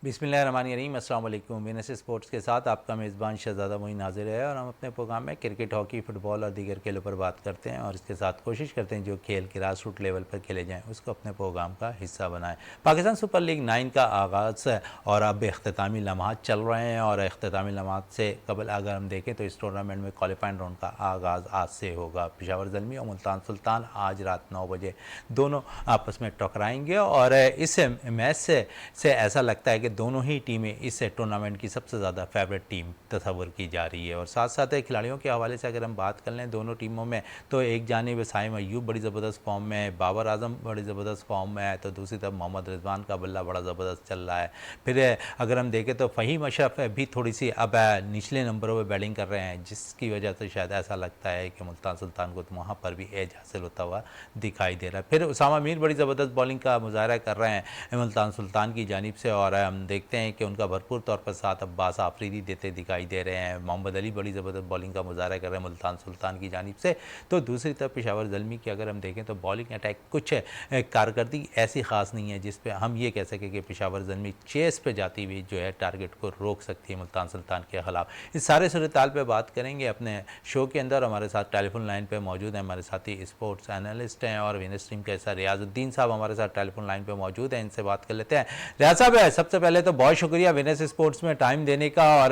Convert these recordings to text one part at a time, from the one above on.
बिस्मिल्लाहिर्रहमानिर्रहीम। अस्सलाम वालेकुम। विनस स्पोर्ट्स के साथ आपका मेज़बान शहज़ादा मोइन हाज़िर है और हम अपने प्रोग्राम में क्रिकेट, हॉकी, फ़ुटबॉल और दीगर खेलों पर बात करते हैं और इसके साथ कोशिश करते हैं जो खेल ग्रास रूट लेवल पर खेले जाएँ उसको अपने प्रोग्राम का हिस्सा बनाएं। पाकिस्तान सुपर लीग 9 का आगाज़ है और अब इख्तितामी लम्हात चल रहे हैं और इख्तितामी लम्हात से कबल अगर हम देखें तो इस टूर्नामेंट में क्वालिफाइंग राउंड का आगाज़ आज से होगा। पेशावर ज़ल्मी और मुल्तान सुल्तान आज रात 9 बजे दोनों आपस में टकराएंगे और इस मैच से ऐसा लगता है कि दोनों ही टीमें इस टूर्नामेंट की सबसे ज़्यादा फेवरेट टीम तस्वर की जा रही है। और साथ साथ खिलाड़ियों के हवाले से अगर हम बात कर लें दोनों टीमों में, तो एक जानिब साइम अय्यूब बड़ी ज़बरदस्त फॉर्म में है, बाबर आजम बड़ी ज़बरदस्त फॉर्म में है, तो दूसरी तरफ मोहम्मद रिजवान का बल्ला बड़ा ज़बरदस्त चल रहा है। फिर अगर हम देखें तो फ़हीम अशरफ भी थोड़ी सी अब निचले नंबरों पर बैटिंग कर रहे हैं, जिसकी वजह से शायद ऐसा लगता है कि मुल्तान सुल्तान को तो वहाँ पर भी एज हासिल होता हुआ दिखाई दे रहा है। फिर उसामा मीर बड़ी ज़बरदस्त बॉलिंग का मुजाहरा कर रहे हैं मुल्तान सुल्तान की जानिब से और हम देखते हैं कि उनका भरपूर तौर पर साथ अब्बास आफरीदी देते दिखाई दे रहे हैं। मोहम्मद अली बड़ी ज़बरदस्त बॉलिंग का मुजाहरा कर रहे हैं मुल्तान सुल्तान की जानिब से। तो दूसरी तरफ पेशावर ज़ल्मी की अगर हम देखें तो बॉलिंग अटैक कुछ कारकर्दगी ऐसी ख़ास नहीं है जिस पर हम ये कह सकें कि पेशावर ज़ल्मी चेस पे जाती हुई जो है टारगेट को रोक सकती है मुल्तान सुल्तान के ख़िलाफ़। इस सारे सूरत-ए-हाल पर बात करेंगे अपने शो के अंदर। हमारे साथ टेलीफोन लाइन पर मौजूद हैं हमारे साथी स्पोर्ट्स एनालिस्ट हैं और विनर स्ट्रीम के ऐसा रियाजुद्दीन साहब हमारे साथ टेलीफोन लाइन पर मौजूद हैं, इनसे बात कर लेते हैं। रियाज साहब, सबसे पहले तो बहुत शुक्रिया विनस स्पोर्ट्स में टाइम देने का। और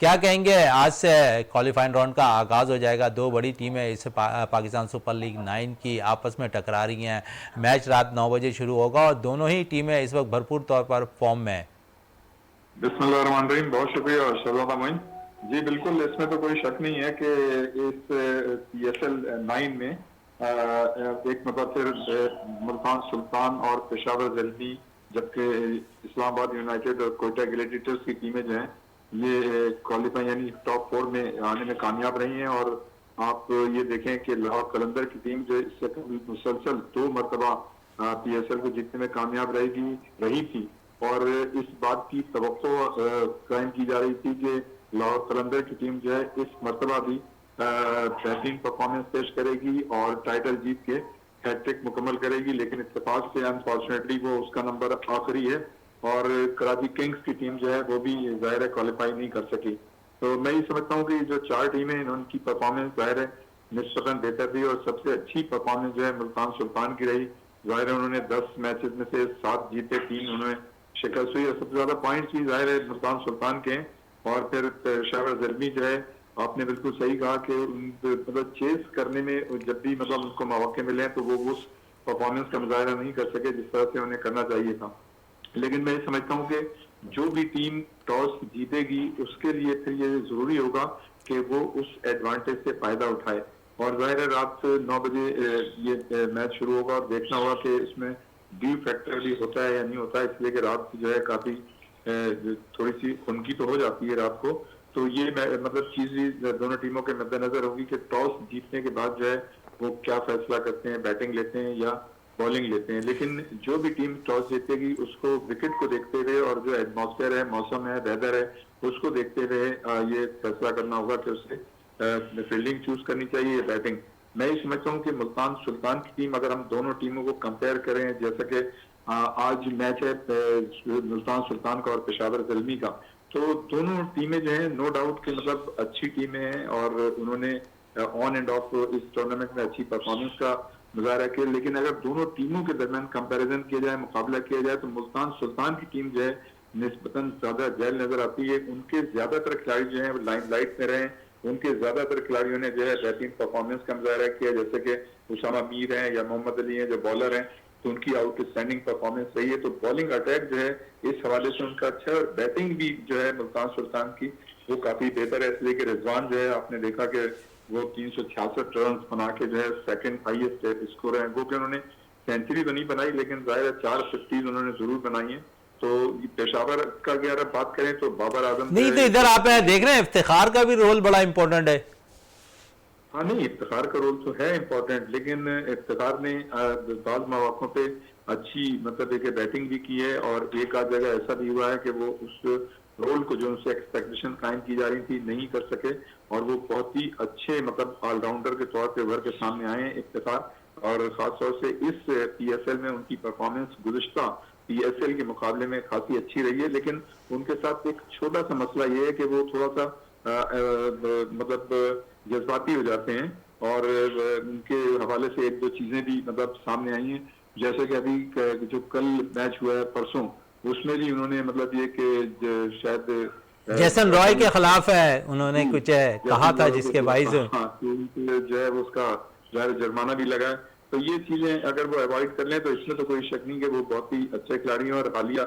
क्या कहेंगे, आज से क्वालिफाइंग राउंड का आगाज़ हो जाएगा, दो बड़ी टीमें इस पाकिस्तान सुपर लीग 9 की आपस में टकरा रही हैं। मैच रात 9 बजे शुरू होगा और दोनों ही टीमें इस वक्त भरपूर तौर पर फॉर्म में हैं। बिस्मिल्लाहिर्रहमानिर्रहीम। बहुत शुक्रिया शहज़ादा मोइन जी। बिल्कुल, इसमें तो कोई शक नहीं है कि इस PSL 9 में एक मतलब फिर मुल्तान सुल्तान और पेशावर ज़ल्मी, जबकि इस्लामाबाद यूनाइटेड और कोयटा ग्लैडिएटर्स की टीमें जो हैं ये क्वालिफाई यानी टॉप 4 में आने में कामयाब रही हैं। और आप ये देखें कि लाहौर कलंदर की टीम जो इससे मुसलसल 2 मरतबा PSL को जीतने में कामयाब रही थी और इस बात की तवक्को कायम की जा रही थी कि लाहौर कलंदर की टीम जो है इस मरतबा भी बेहतरीन परफॉर्मेंस पेश करेगी और टाइटल जीत के हैट्रिक मुकम्मल करेगी। लेकिन इत्तेफाक से अनफॉर्चुनेटली वो उसका नंबर आखिरी है और कराची किंग्स की टीम जो है वो भी जाहिर है क्वालिफाई नहीं कर सकी। तो मैं ये समझता हूँ कि जो 4 टीमें हैं उनकी परफॉर्मेंस जाहिर है निस्बतन बेहतर रही और सबसे अच्छी परफॉर्मेंस जो है मुल्तान सुल्तान की रही। जाहिर है उन्होंने 10 मैचेस में से 7 जीते, 3 उन्होंने शिकस्त हुई और सबसे ज्यादा पॉइंट्स भी जाहिर है मुल्तान सुल्तान के हैं। और फिर पेशावर ज़ल्मी जो है, आपने बिल्कुल सही कहा कि मतलब चेस करने में जब भी मतलब उनको मौके मिले तो वो उस परफॉर्मेंस का मुजाहरा नहीं कर सके जिस तरह से उन्हें करना चाहिए था। लेकिन मैं समझता हूँ कि जो भी टीम टॉस जीतेगी उसके लिए फिर ये जरूरी होगा कि वो उस एडवांटेज से फायदा उठाए। और जाहिर है रात 9 बजे ये मैच शुरू होगा और देखना होगा कि इसमें डी फैक्टर भी होता है या नहीं होता है, इसलिए कि रात जो है काफी थोड़ी सी खुनकी तो हो जाती है रात को। तो ये मतलब चीज भी दोनों टीमों के मद्देनजर होगी कि टॉस जीतने के बाद जो है वो क्या फैसला करते हैं, बैटिंग लेते हैं या बॉलिंग लेते हैं। लेकिन जो भी टीम टॉस जीतेगी उसको विकेट को देखते हुए और जो एटमॉस्फेयर है, मौसम है, वेदर है, उसको देखते हुए ये फैसला करना होगा कि उसे फील्डिंग चूज करनी चाहिए या बैटिंग। मैं ये समझता हूँ कि मुल्तान सुल्तान की टीम, अगर हम दोनों टीमों को कंपेयर करें, जैसा कि आज मैच है मुल्तान सुल्तान का और पेशावर ज़ल्मी का, तो दोनों टीमें जो है नो डाउट कि मतलब अच्छी टीमें हैं और उन्होंने ऑन एंड ऑफ इस टूर्नामेंट में अच्छी परफॉर्मेंस का मुजाहरा किया। लेकिन अगर दोनों टीमों के दरमियान कंपैरिजन किया जाए, मुकाबला किया जाए, तो मुल्तान सुल्तान की टीम जो है निस्बतन ज्यादा जैल नजर आती है। उनके ज्यादातर खिलाड़ी जो है लाइमलाइट में रहे, उनके ज्यादातर खिलाड़ियों ने जो है बेहतरीन परफॉर्मेंस का मुजाहरा किया, जैसे कि उसामा मीर है या मोहम्मद अली है जो बॉलर हैं, तो उनकी आउटस्टैंडिंग परफॉर्मेंस रही है। तो बॉलिंग अटैक जो है इस हवाले से उनका अच्छा है और बैटिंग भी जो है मुल्तान सुल्तान की वो काफी बेहतर है। इसलिए कि रिजवान जो है आपने देखा कि वो 366 रन बना के जो है सेकंड हाईएस्ट स्कोर है। वो कि उन्होंने सेंचुरी तो नहीं बनाई लेकिन जाहिर है 4 50 उन्होंने जरूर बनाई है। तो पेशावर का अगर बात करें तो बाबर आजम नहीं तो इधर आप देख रहे हैं इफ्तिखार का भी रोल बड़ा इंपॉर्टेंट है। हाँ नहीं, इफ्तिखार का रोल तो है इम्पोर्टेंट, लेकिन इफ्तिखार ने बाद मौकों पे अच्छी मतलब एक बैटिंग भी की है और एक आध जगह ऐसा भी हुआ है कि वो उस रोल को जो उनसे एक्सपेक्टेशन कायम की जा रही थी नहीं कर सके और वो बहुत ही अच्छे मतलब ऑलराउंडर के तौर पे उभर के सामने आए हैं इफ्तिखार। और खासतौर से इस PSL में उनकी परफॉर्मेंस गुज़िश्ता पीएसएल के मुकाबले में खासी अच्छी रही है, लेकिन उनके साथ एक छोटा सा मसला ये है कि वो थोड़ा सा मतलब जज्बाती हो जाते हैं और उनके हवाले से एक दो चीजें भी मतलब सामने आई हैं, जैसे कि अभी जो कल मैच हुआ है परसों, उसमें भी उन्होंने मतलब ये कि शायद जैसन रॉय के खिलाफ है उन्होंने जी, कुछ कहा जैसन था रॉय के जिसके खिलाफ बाइस। हाँ, तो उनके जो है वो उसका ज़ाहिर है जुर्माना भी लगा है। तो ये चीजें अगर वो अवॉइड कर लें तो इसमें तो कोई शक नहीं कि वो बहुत ही अच्छे खिलाड़ी हैं और हालिया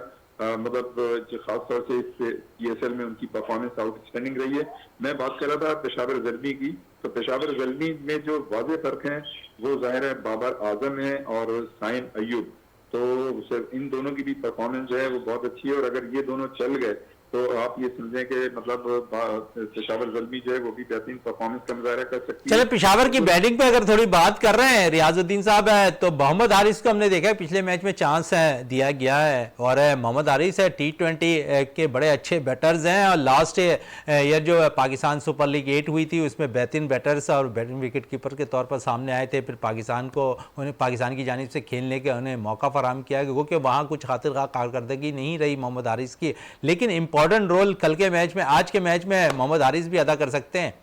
मतलब जो खास तौर से इस पीएसएल में उनकी परफॉर्मेंस आउटस्टैंडिंग रही है। मैं बात कर रहा था पेशावर ज़ल्मी की, तो पेशावर ज़ल्मी में जो वाज़ेह फर्क है वो ज़ाहिर है बाबर आजम है और साइम अय्यूब। तो सिर्फ इन दोनों की भी परफॉर्मेंस जो है वो बहुत अच्छी है और अगर ये दोनों चल गए तो आप ये समझें कि मतलब पेशावर ज़ल्मी जो है वो भी बेहतरीन परफॉर्मेंस का मुजाहरा कर सकती चले है। पिशावर की तो बैटिंग पे अगर थोड़ी बात कर रहे हैं, रियाजुद्दीन साहब है तो मोहम्मद हारिस को हमने देखा है पिछले मैच में चांस है दिया गया है और मोहम्मद हारिस है T20 के बड़े अच्छे बैटर्स हैं और लास्ट ईयर जो पाकिस्तान सुपर लीग 8 हुई थी उसमें बेहतरीन बैटर्स और बेहतरीन विकेट कीपर के तौर पर सामने आए थे। फिर पाकिस्तान की जानिब से खेलने के उन्हें मौका फराहम किया क्योंकि वहाँ कुछ खातिर कारकर्दगी नहीं रही मोहम्मद हारिस की, लेकिन इंपॉर्टेंट रोल कल के मैच में, आज के मैच में मोहम्मद हारिस भी अदा कर सकते हैं।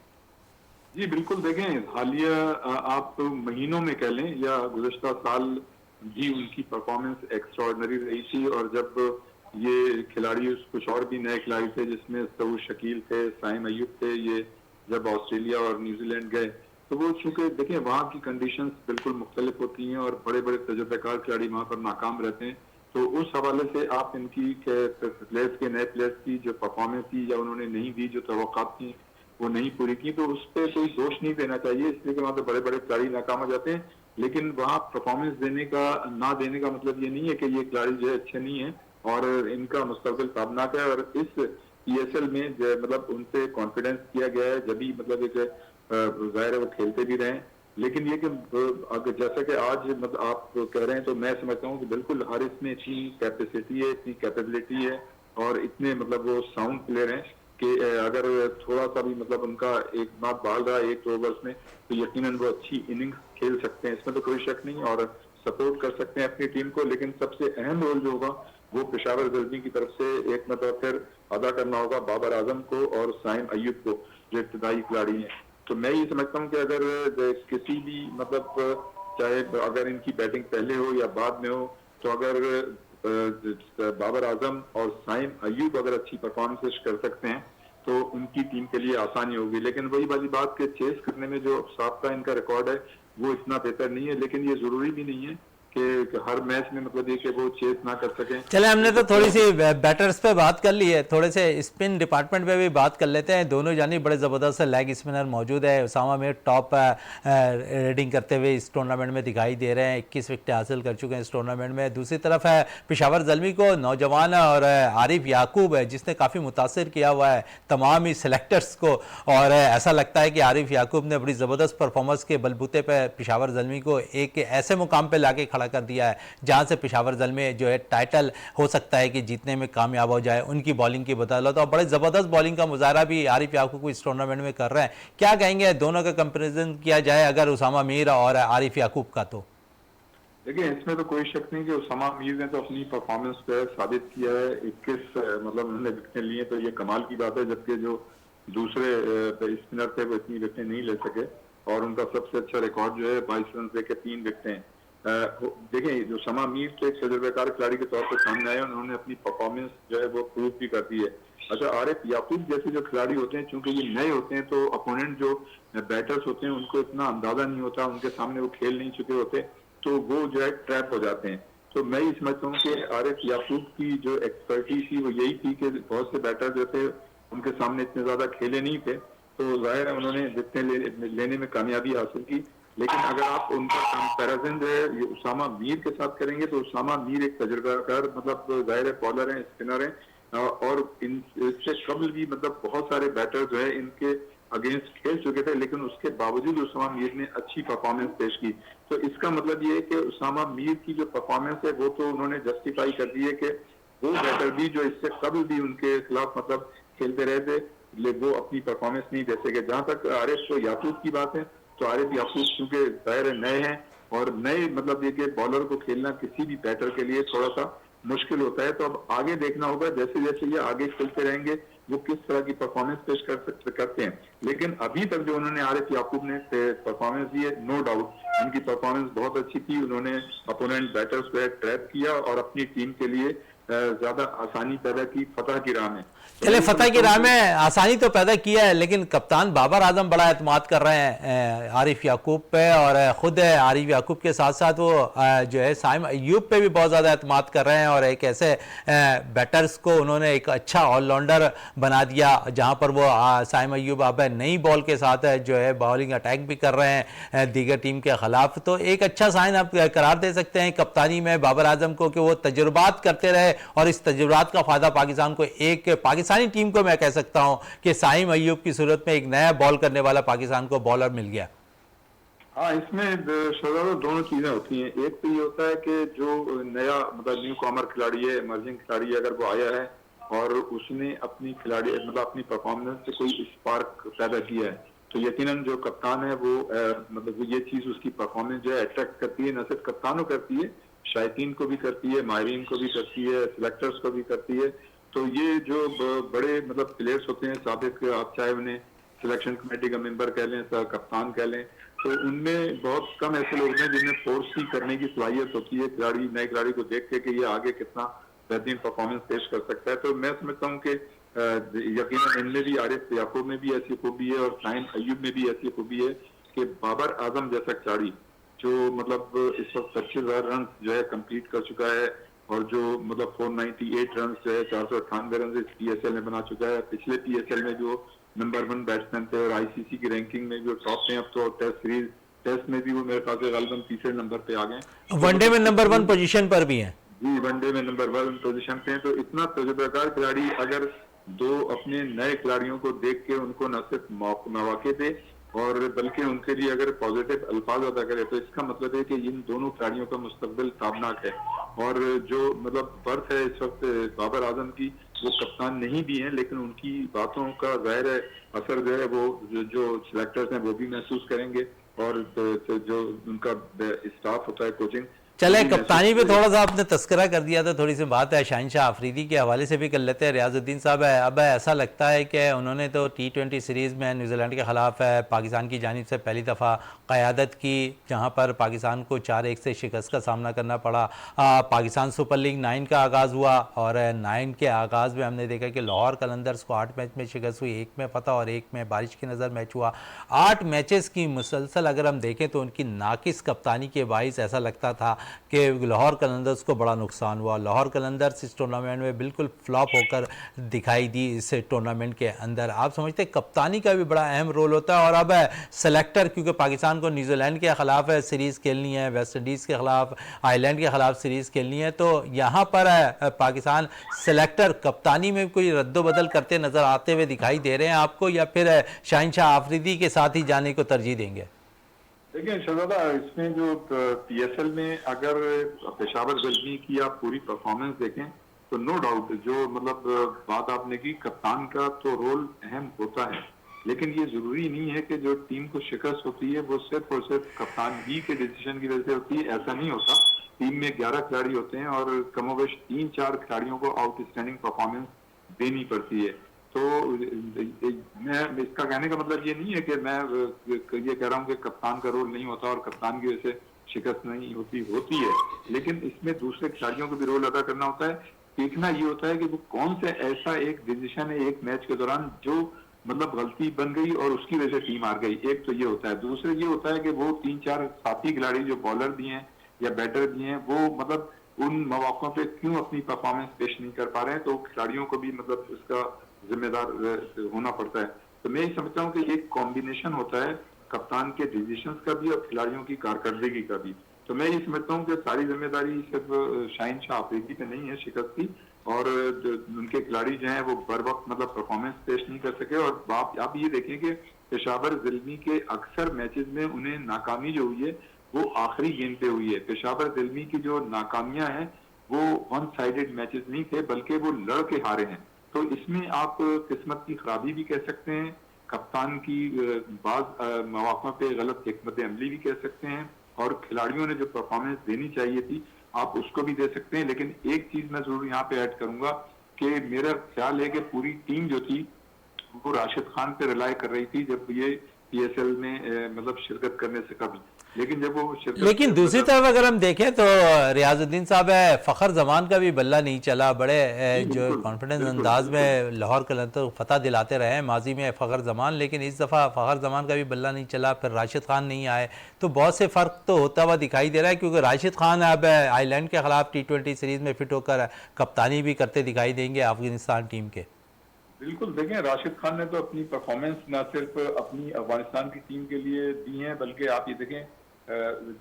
जी बिल्कुल, देखें हालिया आप महीनों में कह लें या गुज़श्ता साल भी उनकी परफॉर्मेंस एक्स्ट्राऑर्डिनरी रही थी और जब ये खिलाड़ी कुछ और भी नए खिलाड़ी थे जिसमें सऊद शकील थे, साइम अय्यूब थे, ये जब ऑस्ट्रेलिया और न्यूजीलैंड गए तो वो चूंकि देखें वहाँ की कंडीशंस बिल्कुल मुख्तलिफ होती हैं और बड़े बड़े तजुर्बेकार खिलाड़ी वहाँ पर नाकाम रहते हैं। तो उस हवाले से आप इनकी प्लेयर्स के नए प्लेयर्स की जो परफॉर्मेंस थी या उन्होंने नहीं दी, जो तवक्कात थी वो नहीं पूरी की, तो उस पर कोई दोष नहीं देना चाहिए, इसलिए कि वहाँ पे बड़े बड़े खिलाड़ी नाकाम हो जाते हैं। लेकिन वहाँ परफॉर्मेंस देने का ना देने का मतलब ये नहीं है कि ये खिलाड़ी जो है अच्छे नहीं है और इनका मुस्तकबिल ताबनाक है। और इस पीएसएल में जो मतलब उनसे कॉन्फिडेंस किया गया है, जब भी मतलब एक जाहिर है वो खेलते भी रहे। लेकिन ये कि अगर जैसा कि आज मतलब आप कह रहे हैं तो मैं समझता हूँ कि बिल्कुल हारिस में इतनी कैपेसिटी है, इतनी कैपेबिलिटी है और इतने मतलब वो साउंड प्लेयर हैं कि अगर थोड़ा सा भी मतलब उनका एक बात बाल रहा है एक दो ओवर्स में तो यकीनन वो अच्छी इनिंग्स खेल सकते हैं, इसमें तो कोई शक नहीं और सपोर्ट कर सकते हैं अपनी टीम को। लेकिन सबसे अहम रोल जो होगा वो पेशावर ज़ल्मी की तरफ से एक मतलब फिर अदा करना होगा बाबर आजम को और साइम अय्यूब को जो इब्तदाई खिलाड़ी हैं। तो मैं ये समझता हूँ कि अगर किसी भी मतलब चाहे अगर इनकी बैटिंग पहले हो या बाद में हो तो अगर बाबर आजम और साइम अय्यूब अगर अच्छी परफॉर्मेंस कर सकते हैं तो उनकी टीम के लिए आसानी होगी। लेकिन वही वाली बात के चेस करने में जो साबका इनका रिकॉर्ड है वो इतना बेहतर नहीं है, लेकिन ये जरूरी भी नहीं है कि हर मैच में मतलब ये कि वो चेस ना कर सकें। चले हमने हो तो सकता थोड़ी है सी बैटर्स पे बात कर ली है, थोड़े से स्पिन डिपार्टमेंट पे भी बात कर लेते हैं। दोनों जानी बड़े ज़बरदस्त लेग स्पिनर मौजूद है। उसामा मीर टॉप रेडिंग करते हुए इस टूर्नामेंट में दिखाई दे रहे हैं, 21 विकेटें हासिल कर चुके हैं इस टूर्नामेंट में। दूसरी तरफ है पेशावर ज़ल्मी को नौजवान और आरिफ याकूब है जिसने काफ़ी मुतासर किया हुआ है तमाम ही सेलेक्टर्स को और ऐसा लगता है कि आरिफ याकूब ने बड़ी ज़बरदस्त परफॉर्मेंस के बलबूते पर पेशावर ज़ल्मी को एक ऐसे मुकाम पर ला के खड़ा कर दिया है जहां से पेशावर ज़ल्मी जो है टाइटल हो सकता है कि जीतने में कामयाब हो जाए उनकी बॉलिंग की बदौलत। और बड़े ज़बरदस्त बॉलिंग का मुजाहरा भी आरिफ याकूब को इस टूर्नामेंट में कर रहे हैं। क्या कहेंगे दोनों का कंपैरिजन किया जाए अगर उसामा मीर और आरिफ याकूब का? तो देखिए इसमें तो कोई शक नहीं कि उसामा मीर ने तो अपनी परफॉर्मेंस पे साबित किया है। 21 मतलब उन्होंने विकेटें लिए तो ये कमाल की बात है, जबकि जो दूसरे स्पिनर थे वो इतनी विकेटें नहीं ले सके और उनका सबसे अच्छा रिकॉर्ड जो है 22 रन से 3 विकेटें। देखें जो उसामा मीर तो एक तजुर्बेकार खिलाड़ी के तौर पर सामने आए, उन्होंने अपनी परफॉर्मेंस जो है वो प्रूव भी कर दी है। अच्छा आरिफ याकूब जैसे जो खिलाड़ी होते हैं चूंकि ये नए होते हैं तो अपोनेंट जो बैटर्स होते हैं उनको इतना अंदाजा नहीं होता, उनके सामने वो खेल नहीं चुके होते तो वो जो है ट्रैप हो जाते हैं। तो मैं ये समझता हूँ कि आरिफ याकूब की जो एक्सपर्टीज थी वो यही थी कि बहुत से बैटर जो थे उनके सामने इतने ज्यादा खेले नहीं थे तो जाहिर है उन्होंने विकेटें लेने में कामयाबी हासिल की। लेकिन अगर आप उनका कंपैरिजन जो है उसामा मीर के साथ करेंगे तो उसामा मीर एक तजुर्बाकार मतलब जाहिर है बॉलर हैं, स्पिनर हैं और इससे कबल भी मतलब बहुत सारे बैटर जो है इनके अगेंस्ट खेल चुके थे, लेकिन उसके बावजूद उसामा मीर ने अच्छी परफॉर्मेंस पेश की। तो इसका मतलब ये है कि उसामा मीर की जो परफॉर्मेंस है वो तो उन्होंने जस्टिफाई कर दी है कि वो बैटर भी जो इससे कबल भी उनके खिलाफ मतलब खेलते रहे थे वो अपनी परफॉर्मेंस नहीं दे सके। जहां तक आरिफ याकूब की बात है तो आरिफ याकूब चूंकि जाहिर नए हैं और नए मतलब ये कि बॉलर को खेलना किसी भी बैटर के लिए थोड़ा सा मुश्किल होता है। तो अब आगे देखना होगा जैसे जैसे ये आगे चलते रहेंगे वो किस तरह की परफॉर्मेंस पेश करते हैं। लेकिन अभी तक जो उन्होंने आरिफ याकूब ने परफॉर्मेंस दी है, नो डाउट उनकी परफॉर्मेंस बहुत अच्छी थी। उन्होंने अपोनेंट बैटर्स को ट्रैप किया और अपनी टीम के लिए ज्यादा आसानी पैदा की फतह की राह में। तो चले मैं फतह की समझता हूँ राह कि में आसानी तो पैदा किया है, लेकिन कप्तान बाबर आजम बड़ा एतमाद कर रहे हैं आरिफ याकूब पे, और ख़ुद आरिफ याकूब के साथ साथ वो जो है साइम अय्यूब पे भी बहुत ज़्यादा एतमाद कर रहे हैं। और एक ऐसे बैटर्स को उन्होंने एक अच्छा ऑलराउंडर बना दिया जहां पर वो साइम अय्यूब अब नई बॉल के साथ जो है बॉलिंग अटैक भी कर रहे हैं दीगर टीम के ख़िलाफ़। तो एक अच्छा साइन आप करार दे सकते हैं कप्तानी में बाबर आजम को कि वो तजुर्बात करते रहे, और इस तजुर्बात का फ़ायदा पाकिस्तान को, एक पाकिस्तानी टीम को मैं कह सकता हूं कि साइम अय्यूब की सूरत में एक नया बॉल करने वाला पाकिस्तान को बॉलर मिल गया। हाँ, इसमें शहजादा दोनों चीजें होती हैं। एक तो ये होता है कि जो नया मतलब न्यू कॉमर खिलाड़ी है, इमर्जिंग खिलाड़ी है, अगर वो आया है और उसने अपनी खिलाड़ी मतलब अपनी परफॉर्मेंस से कोई स्पार्क पैदा किया है, तो यकीनन जो कप्तान है वो मतलब ये चीज उसकी परफॉर्मेंस जो है अट्रैक्ट करती है। न सिर्फ कप्तानों करती है, शायकीन को भी करती है, माहिरीन को भी करती है, सिलेक्टर्स को भी करती है। तो ये जो बड़े मतलब प्लेयर्स होते हैं साबिक, आप चाहे उन्हें सिलेक्शन कमेटी का मेंबर कह लें, कप्तान कह लें, तो उनमें बहुत कम ऐसे लोग हैं जिनमें फोर्स ही करने की सलाहियत होती है खिलाड़ी, नए खिलाड़ी को देख के कि ये आगे कितना बेहतरीन परफॉर्मेंस पेश कर सकता है। तो मैं समझता हूँ कि यकीनन इनमें भी, आरिफ याकूब में भी ऐसी खूबी है और साइम अय्यूब में भी ऐसी खूबी है कि बाबर आजम जैसा खिलाड़ी जो मतलब इस वक्त 25,000 रन जो है कंप्लीट कर चुका है, और जो मतलब 498 रन जो है 498 रन इस पीएसएल में बना चुका है। पिछले पीएसएल में जो नंबर 1 बैट्समैन थे और आईसीसी की रैंकिंग में भी वो टॉप पे। अब तो टेस्ट सीरीज टेस्ट में भी वो मेरे ख्याल से गालिबन तीसरे नंबर पे आ गए। तो वनडे में मतलब नंबर 1 इतनी, पोजीशन पर भी हैं। जी वनडे में नंबर 1 पोजीशन पे हैं। तो इतना तजुर्बेकार खिलाड़ी अगर दो अपने नए खिलाड़ियों को देख के उनको न सिर्फ मौके दे और बल्कि उनके लिए अगर पॉजिटिव अल्फाज अदा करे, तो इसका मतलब है कि इन दोनों खिलाड़ियों का मुस्तकबिल ताबनाक है। और जो मतलब बर्थ है इस वक्त बाबर आजम की, वो कप्तान नहीं भी हैं, लेकिन उनकी बातों का ज़ाहिर है असर जो है वो जो सिलेक्टर्स हैं वो भी महसूस करेंगे, और जो उनका स्टाफ होता है कोचिंग वो चले भी महसूस कप्तानी पे करेगा। थोड़ा सा आपने तस्करा कर दिया, तो थोड़ी सी बात है शाहिनशाह आफरीदी के हवाले से भी कर लेते हैं। रियाजुद्दीन साहब है, अब ऐसा लगता है कि उन्होंने तो T20 सीरीज़ में न्यूजीलैंड के ख़िलाफ़ पाकिस्तान की जानिब से पहली दफ़ा क़यादत की, जहां पर पाकिस्तान को 4-1 से शिकस्त का सामना करना पड़ा। पाकिस्तान सुपर लीग 9 का आगाज़ हुआ, और 9 के आगाज़ में हमने देखा कि लाहौर कलंदर्स को 8 मैच में शिकस्त हुई, 1 में फतह और 1 में बारिश की नज़र मैच हुआ। 8 मैचेस की मुसलसल अगर हम देखें तो उनकी नाकिस कप्तानी के बाइस ऐसा लगता था कि लाहौर कलंदर्स को बड़ा नुकसान हुआ। लाहौर कलंदर्स इस टूर्नामेंट में बिल्कुल फ्लॉप होकर दिखाई दी इस टूर्नामेंट के अंदर। आप समझते हैं कप्तानी का भी बड़ा अहम रोल होता है। और अब सेलेक्टर, क्योंकि पाकिस्तान को न्यूजीलैंड के ख़िलाफ़ सीरीज़ खेलनी है, वेस्ट इंडीज़ के ख़िलाफ़, आयरलैंड के ख़िलाफ़ सीरीज़ खेलनी है, तो यहाँ पर पाकिस्तान सेलेक्टर कप्तानी में कोई रद्दोबदल करते नज़र आते हुए दिखाई दे रहे हैं आपको, या फिर शाहिनशाह आफरीदी के साथ ही जाने को तरजीह देंगे? देखिए शहजादा, इसमें जो पीएसएल में अगर पेशावर ज़ल्मी की आप पूरी परफॉर्मेंस देखें तो नो डाउट जो मतलब बात आपने की, कप्तान का तो रोल अहम होता है, लेकिन ये जरूरी नहीं है कि जो टीम को शिकस्त होती है वो सिर्फ और सिर्फ कप्तान ही के डिसीजन की वजह से होती है। ऐसा नहीं होता। टीम में 11 खिलाड़ी होते हैं और कमोबेश 3-4 खिलाड़ियों को आउटस्टैंडिंग परफॉर्मेंस देनी पड़ती है। तो मैं इसका कहने का मतलब ये नहीं है कि मैं ये कह रहा हूँ कि कप्तान का रोल नहीं होता और कप्तान की वजह से शिकस्त नहीं होती है, लेकिन इसमें दूसरे खिलाड़ियों को भी रोल अदा करना होता है। देखना ये होता है कि वो कौन सा ऐसा एक डिसीजन है एक मैच के दौरान जो मतलब गलती बन गई और उसकी वजह से टीम हार गई। एक तो ये होता है। दूसरा ये होता है कि वो 3-4 साथी खिलाड़ी जो बॉलर भी हैं या बैटर भी हैं, वो मतलब उन मौकों पे क्यों अपनी परफॉर्मेंस पेश नहीं कर पा रहे हैं, तो खिलाड़ियों को भी मतलब इसका जिम्मेदार होना पड़ता है। तो मैं ये समझता हूँ कि एक कॉम्बिनेशन होता है कप्तान के डिसीजंस का भी और खिलाड़ियों की कारकर्दगी का भी। तो मैं ये समझता हूँ कि सारी जिम्मेदारी सिर्फ शाहिनशाह आफरीदी पे नहीं है शिकस्त की, और उनके खिलाड़ी जो हैं वो बर वक्त मतलब परफॉर्मेंस पेश नहीं कर सके। और आप ये देखें कि पेशावर ज़िल्मी के अक्सर मैचेस में उन्हें नाकामी जो हुई है वो आखिरी गेंद पे हुई है। पेशावर ज़िल्मी की जो नाकामियां हैं वो वन साइडेड मैचेस नहीं थे, बल्कि वो लड़ के हारे हैं। तो इसमें आप किस्मत की खराबी भी कह सकते हैं, कप्तान की बाज मौकों पे गलत हिकमत अमली भी कह सकते हैं, और खिलाड़ियों ने जो परफॉर्मेंस देनी चाहिए थी आप उसको भी दे सकते हैं। लेकिन एक चीज मैं जरूर यहाँ पे ऐड करूंगा कि मेरा ख्याल है कि पूरी टीम जो थी वो राशिद खान पे रिलाय कर रही थी जब ये पीएसएल में मतलब शिरकत करने से कबल। लेकिन जब वो शिरकत लेकिन दूसरी मतलब तरफ अगर हम देखें तो रियाजुद्दीन साहब है, फ़खर जमान का भी बल्ला नहीं चला, बड़े जी जो बिल्कुल कॉन्फिडेंस बिल्कुल अंदाज बिल्कुल। में लाहौर कलंदर को फतह दिलाते रहे हैं माजी में फ़खर जमान, लेकिन इस दफ़ा फ़खर जमान का भी बल्ला नहीं चला, फिर राशिद खान नहीं आए, तो बहुत से फ़र्क तो होता हुआ दिखाई दे रहा है, क्योंकि राशिद खान अब आयरलैंड के खिलाफ T20 सीरीज़ में फिट होकर कप्तानी भी करते दिखाई देंगे अफगानिस्तान टीम के। बिल्कुल देखें, राशिद खान ने तो अपनी परफॉर्मेंस न सिर्फ अपनी अफगानिस्तान की टीम के लिए दी है, बल्कि आप ये देखें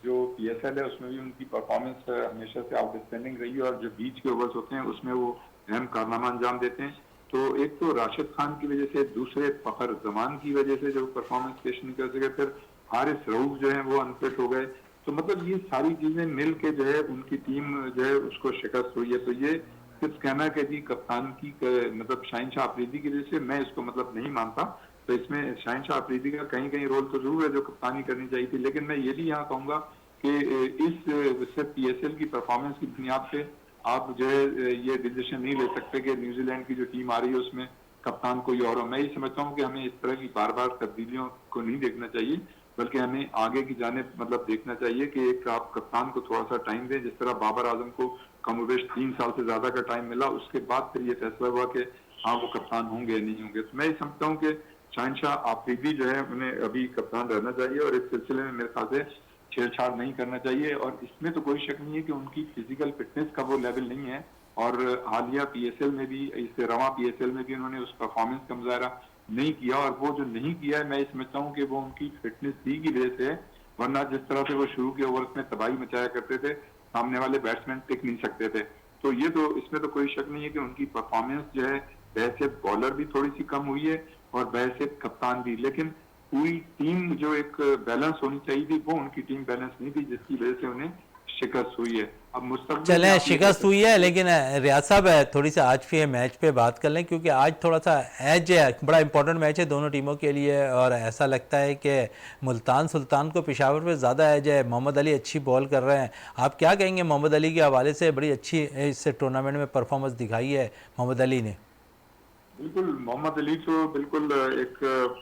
जो पीएसएल है उसमें भी उनकी परफॉर्मेंस हमेशा से आउटस्टैंडिंग रही है, और जो बीच के ओवर्स होते हैं उसमें वो अहम कारनामा अंजाम देते हैं। तो एक तो राशिद खान की वजह से, दूसरे फखर जमान की वजह से जो परफॉर्मेंस पेश नहीं कर सके, फिर हारिस रऊफ जो है वो अनफिट हो गए। तो मतलब ये सारी चीजें मिल के जो है उनकी टीम जो है उसको शिकस्त हुई है। तो ये सिर्फ कहना कि जी कप्तान की मतलब शाहिनशाह अफरीदी की वजह से, मैं इसको मतलब नहीं मानता। तो इसमें शाहिनशाह अफरीदी का कहीं कहीं रोल तो जरूर है जो कप्तानी करनी चाहिए थी। लेकिन मैं ये भी यहाँ कहूंगा कि इस सिर्फ पीएसएल की परफॉर्मेंस की बुनियाद पे आप जो है ये डिसीजन नहीं ले सकते कि न्यूजीलैंड की जो टीम आ रही है उसमें कप्तान कोई और हो। मैं ये समझता हूँ कि हमें इस तरह की बार बार तब्दीलियों को नहीं देखना चाहिए, बल्कि हमें आगे की जानिब मतलब देखना चाहिए कि एक आप कप्तान को थोड़ा सा टाइम दें। जिस तरह बाबर आजम को कमोबेश 3 साल से ज्यादा का टाइम मिला, उसके बाद फिर ये फैसला हुआ कि हाँ वो कप्तान होंगे या नहीं होंगे। तो मैं ये समझता हूँ कि शाहिनशाह आफरीदी जो है उन्हें अभी कप्तान रहना चाहिए, और इस सिलसिले में मेरे ख्याल से छेड़छाड़ नहीं करना चाहिए। और इसमें तो कोई शक नहीं है कि उनकी फिजिकल फिटनेस का वो लेवल नहीं है, और हालिया पीएसएल में भी, इससे रवा पीएसएल में भी उन्होंने उस परफॉर्मेंस का मुजाहरा नहीं किया। और वो जो नहीं किया है, मैं ये समझता हूँ कि वो उनकी फिटनेस दी की वजह से है, वरना जिस तरह से वो शुरू के ओवर्स में तबाही मचाया करते थे, सामने वाले बैट्समैन टिक नहीं सकते थे। तो ये तो इसमें तो कोई शक नहीं है कि उनकी परफॉर्मेंस जो है वैसे बॉलर भी थोड़ी सी कम हुई है और वैसे कप्तान भी। लेकिन पूरी टीम जो एक बैलेंस होनी चाहिए थी, वो उनकी टीम बैलेंस नहीं थी, जिसकी वजह से उन्हें शिकस्त हुई है। अब मुस्तकबिल में चलें, आप ये कह शिकस्त हुई सकते है, हैं कि लेकिन रियाज साहब थोड़ी सी आज के मैच पे बात कर लें, क्योंकि आज थोड़ा सा एज है, बड़ा इंपॉर्टेंट मैच है दोनों टीमों के लिए, और ऐसा लगता है कि मुल्तान सुल्तान को पेशावर पे ज़्यादा एज है। मोहम्मद अली अच्छी बॉल कर रहे हैं, आप क्या कहेंगे? मोहम्मद अली के हवाले से बड़ी अच्छी इस टूर्नामेंट में परफॉर्मेंस दिखाई है मोहम्मद अली ने। बिल्कुल, मोहम्मद अली तो बिल्कुल एक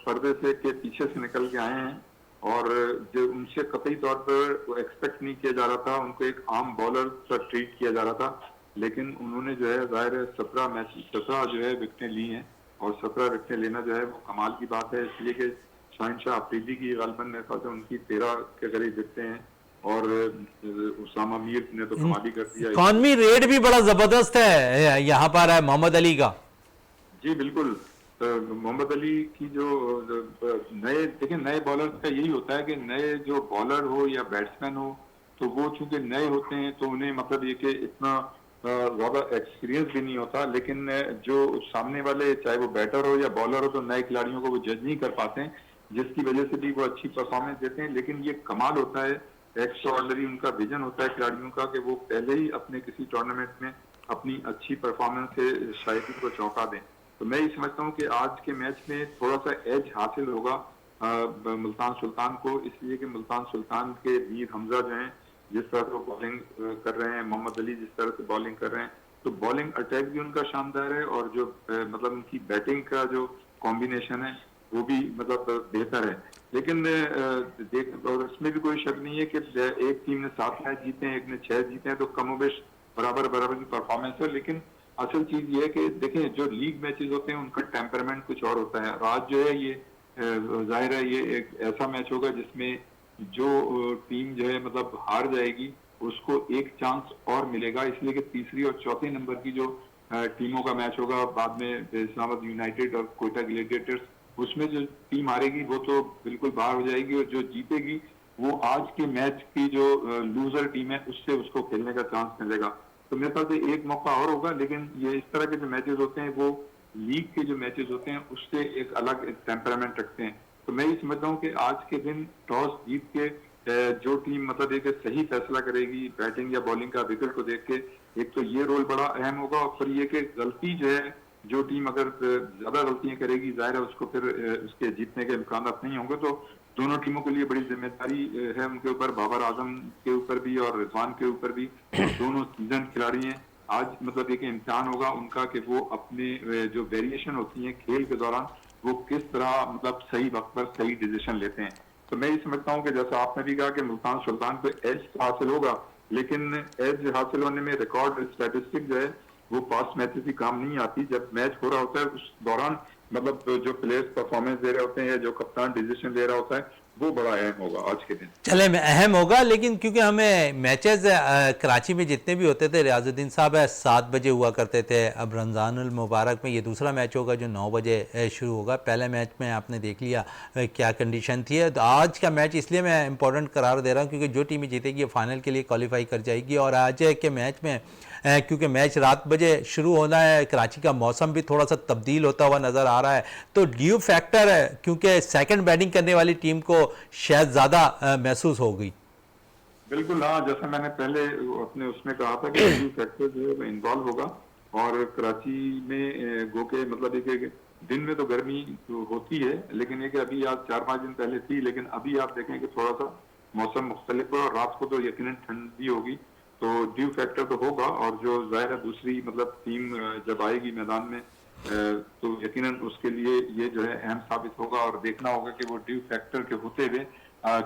पर्दे से के पीछे से निकल के आए हैं, और जो उनसे कतई तौर पर एक्सपेक्ट नहीं किया जा रहा था, उनको एक आम बॉलर सा ट्रीट किया जा रहा था। लेकिन उन्होंने जो है जाहिर 17 जो है विकेटें ली हैं, और 17 विकेटें लेना जो है वो कमाल की बात है, इसलिए कि शाहिनशाह अफरीदी की गालबन मेरे ख्याल से उनकी 13 के करीब विकेटें हैं, और उसामा मीर ने तो कमाल ही कर दिया इस इकॉनमी रेट भी बड़ा ज़बरदस्त है यहाँ पर है मोहम्मद अली का। जी बिल्कुल। मोहम्मद अली की जो नए, देखिए नए बॉलर का यही होता है कि नए जो बॉलर हो या बैट्समैन हो, तो वो चूंकि नए होते हैं तो उन्हें मतलब ये कि इतना ज्यादा एक्सपीरियंस भी नहीं होता। लेकिन जो सामने वाले, चाहे वो बैटर हो या बॉलर हो, तो नए खिलाड़ियों को वो जज नहीं कर पाते हैं, जिसकी वजह से भी वो अच्छी परफॉर्मेंस देते हैं। लेकिन ये कमाल होता है, एक्स्ट्राऑर्डिनरी उनका विजन होता है खिलाड़ियों का, कि वो पहले ही अपने किसी टूर्नामेंट में अपनी अच्छी परफॉर्मेंस से शायद को चौंका दें। तो मैं ये समझता हूँ कि आज के मैच में थोड़ा सा एज हासिल होगा मुल्तान सुल्तान को, इसलिए कि मुल्तान सुल्तान के मीर हमजा जो हैं, जिस तरह से वो बॉलिंग कर रहे हैं, मोहम्मद अली जिस तरह से बॉलिंग कर रहे हैं, तो बॉलिंग अटैक भी उनका शानदार है, और जो मतलब उनकी बैटिंग का जो कॉम्बिनेशन है वो भी मतलब बेहतर है। लेकिन देख, और इसमें भी कोई शक नहीं है कि एक टीम ने 7 मैच जीते हैं, एक ने 6 जीते हैं, तो कमोबेश बराबर बराबर की परफॉर्मेंस है। लेकिन असल चीज ये है कि देखें, जो लीग मैचेस होते हैं उनका टेम्परामेंट कुछ और होता है। और आज जो है ये जाहिर है ये एक ऐसा मैच होगा जिसमें जो टीम जो है मतलब हार जाएगी उसको एक चांस और मिलेगा, इसलिए कि तीसरी और चौथे नंबर की जो टीमों का मैच होगा बाद में, इस्लामाबाद यूनाइटेड और कोयटा ग्लेडिएटर्स, उसमें जो टीम हारेगी वो तो बिल्कुल बाहर हो जाएगी, और जो जीतेगी वो आज के मैच की जो लूजर टीम है उससे उसको खेलने का चांस मिलेगा। तो मेरे ख्याल से एक मौका और होगा। लेकिन ये इस तरह के जो मैचेस होते हैं वो लीग के जो मैचेस होते हैं उससे एक अलग टेम्परामेंट रखते हैं। तो मैं ये समझता हूँ कि आज के दिन टॉस जीत के जो टीम मतलब एक सही फैसला करेगी बैटिंग या बॉलिंग का विकेट को देख के, एक तो ये रोल बड़ा अहम होगा, और फिर ये कि गलती जो है, जो टीम अगर ज्यादा गलतियां करेगी, जाहिर है उसको फिर उसके जीतने के इम्कान नहीं होंगे। तो दोनों टीमों के लिए बड़ी जिम्मेदारी है उनके ऊपर, बाबर आजम के ऊपर भी और रिजवान के ऊपर भी, और दोनों सीजन खिलाड़ी हैं। आज मतलब एक इम्तिहान होगा उनका कि वो अपने जो वेरिएशन होती है खेल के दौरान वो किस तरह मतलब सही वक्त पर सही डिसीजन लेते हैं। तो मैं ये समझता हूँ कि जैसा आपने भी कहा कि मुल्तान सुल्तान को एज हासिल होगा, लेकिन एज हासिल होने में रिकॉर्ड स्टैटिस्टिक जो है वो पास्ट मैचेस की काम नहीं आती। जब मैच हो रहा होता है उस दौरान मतलब जो प्लेयर्स परफॉर्मेंस दे रहे होते हैं या जो कप्तान डिसीजन ले रहा होता है वो बड़ा अहम होगा आज के दिन। चले में अहम होगा, लेकिन क्योंकि हमें मैचेस कराची में जितने भी होते थे, रियाजुद्दीन साहब 7 बजे हुआ करते थे। अब रमज़ानुल मुबारक में ये दूसरा मैच होगा जो 9 बजे शुरू होगा। पहले मैच में आपने देख लिया क्या कंडीशन थी। तो आज का मैच इसलिए मैं इंपॉर्टेंट करार दे रहा हूँ क्योंकि जो टीम जीतेगी फाइनल के लिए क्वालिफाई कर जाएगी। और आज के मैच में क्योंकि मैच रात बजे शुरू होना है, कराची का मौसम भी थोड़ा सा तब्दील होता हुआ नज़र आ रहा है, तो ड्यू फैक्टर है क्योंकि सेकंड बैटिंग करने वाली टीम को शायद ज़्यादा महसूस होगी। बिल्कुल हाँ, जैसा मैंने पहले अपने उसमें कहा था कि ड्यू फैक्टर जो है वो इन्वॉल्व होगा। और कराची में गो के मतलब एक दिन में तो गर्मी तो होती है, लेकिन ये कि अभी आज 4-5 दिन पहले थी, लेकिन अभी आप देखें कि थोड़ा सा मौसम मुख्तलिफ है और रात को तो यकीनन ठंड भी होगी। तो ड्यू फैक्टर तो होगा, और जो जाहिर है दूसरी मतलब टीम जब आएगी मैदान में तो यकीनन उसके लिए ये जो है अहम साबित होगा, और देखना होगा कि वो ड्यू फैक्टर के होते हुए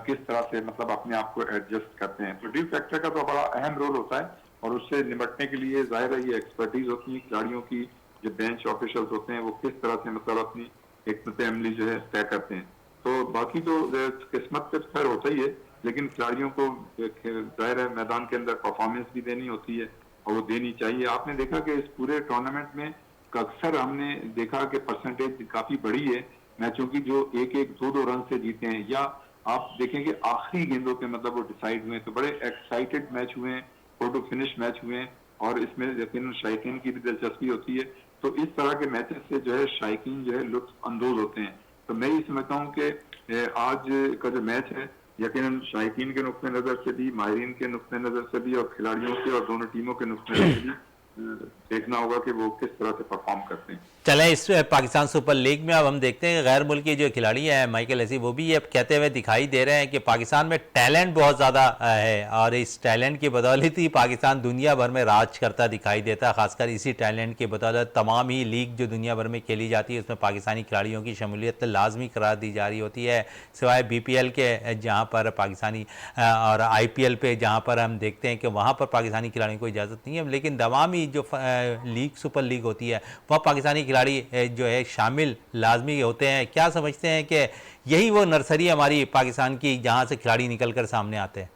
किस तरह से मतलब अपने आप को एडजस्ट करते हैं। तो ड्यू फैक्टर का तो बड़ा अहम रोल होता है, और उससे निपटने के लिए जाहिर है ये एक्सपर्टीज होती है खिलाड़ियों की। जो बेंच ऑफिशियल्स होते हैं वो किस तरह से मतलब अपनी हिकमत अमली जो है तय करते हैं। तो बाकी तो किस्मत पे खैर होता ही है, लेकिन खिलाड़ियों को जाहिर है मैदान के अंदर परफॉर्मेंस भी देनी होती है, और वो देनी चाहिए। आपने देखा कि इस पूरे टूर्नामेंट में अक्सर हमने देखा कि परसेंटेज काफी बढ़ी है मैचों की जो 1-1, 2-2 रन से जीते हैं, या आप देखें कि आखिरी गेंदों पे मतलब वो डिसाइड हुए। तो बड़े एक्साइटेड मैच हुए हैं, फोटो फिनिश मैच हुए हैं, और इसमें यकीनन शायकीन की भी दिलचस्पी होती है। तो इस तरह के मैचेस से जो है शायकीन जो है लुत्फ अंदोज होते हैं। तो मैं ये समझता हूँ कि आज का जो मैच है यकीनन शायकीन के नुक्ते नजर से भी, माहिरीन के नुक्ते नजर से भी, और खिलाड़ियों के और दोनों टीमों के नुक्ते नजर से भी देखना होगा कि वो किस तरह से परफॉर्म करते हैं। चलें, इस पाकिस्तान सुपर लीग में अब हम देखते हैं गैर मुल्की जो खिलाड़ी हैं माइकल एसी, वो भी ये कहते हुए दिखाई दे रहे हैं कि पाकिस्तान में टैलेंट बहुत ज़्यादा है, और इस टैलेंट की बदौलत ही पाकिस्तान दुनिया भर में राज करता दिखाई देता है। खासकर इसी टैलेंट की बदौलत तमाम ही लीग जो दुनिया भर में खेली जाती है उसमें पाकिस्तानी खिलाड़ियों की शमूलियत लाजमी करार दी जा रही होती है, सिवाय BPL के जहाँ पर पाकिस्तानी और IPL पे जहाँ पर हम देखते हैं कि वहाँ पर पाकिस्तानी खिलाड़ियों को इजाज़त नहीं है। लेकिन तमामी जो लीग सुपर लीग होती है वह पाकिस्तानी खिलाड़ी जो है शामिल लाजमी होते हैं। क्या समझते हैं कि यही वो नर्सरी हमारी पाकिस्तान की जहां से खिलाड़ी निकल कर सामने आते हैं?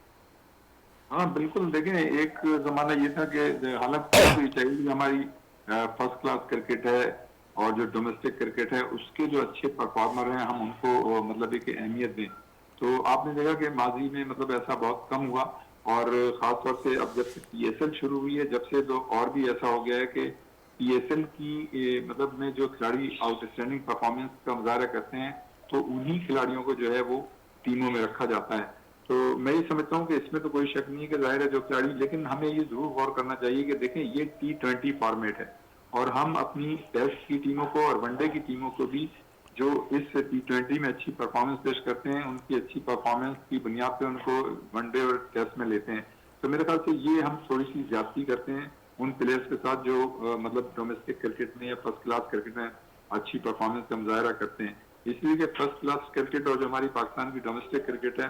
हाँ बिल्कुल, देखें एक जमाना ये था कि हालांकि चाहिए हमारी फर्स्ट क्लास क्रिकेट है, और जो डोमेस्टिक क्रिकेट है उसके जो अच्छे परफॉर्मर हैं हम उनको मतलब एक अहमियत दें। तो आपने देखा कि माजी में मतलब ऐसा बहुत कम हुआ, और खासतौर से अब जब से PSL शुरू हुई है जब से तो और भी ऐसा हो गया है कि PSL की मतलब में जो खिलाड़ी आउटस्टैंडिंग परफॉर्मेंस का मुजाहरा करते हैं तो उन्हीं खिलाड़ियों को जो है वो टीमों में रखा जाता है। तो मैं ये समझता हूँ कि इसमें तो कोई शक नहीं है कि जाहिर है जो खिलाड़ी, लेकिन हमें ये जरूर गौर करना चाहिए कि देखें ये T20 फॉर्मेट है, और हम अपनी टेस्ट की टीमों को और वनडे की टीमों को भी जो इस T20 में अच्छी परफॉर्मेंस पेश करते हैं उनकी अच्छी परफॉर्मेंस की बुनियाद पे उनको वनडे और टेस्ट में लेते हैं। तो मेरे ख्याल से ये हम थोड़ी सी ज्यादती करते हैं उन प्लेयर्स के साथ जो मतलब डोमेस्टिक क्रिकेट में या फर्स्ट क्लास क्रिकेट में अच्छी परफॉर्मेंस का मुजाहरा करते हैं। इसलिए कि फर्स्ट क्लास क्रिकेट और जो हमारी पाकिस्तान की डोमेस्टिक क्रिकेट है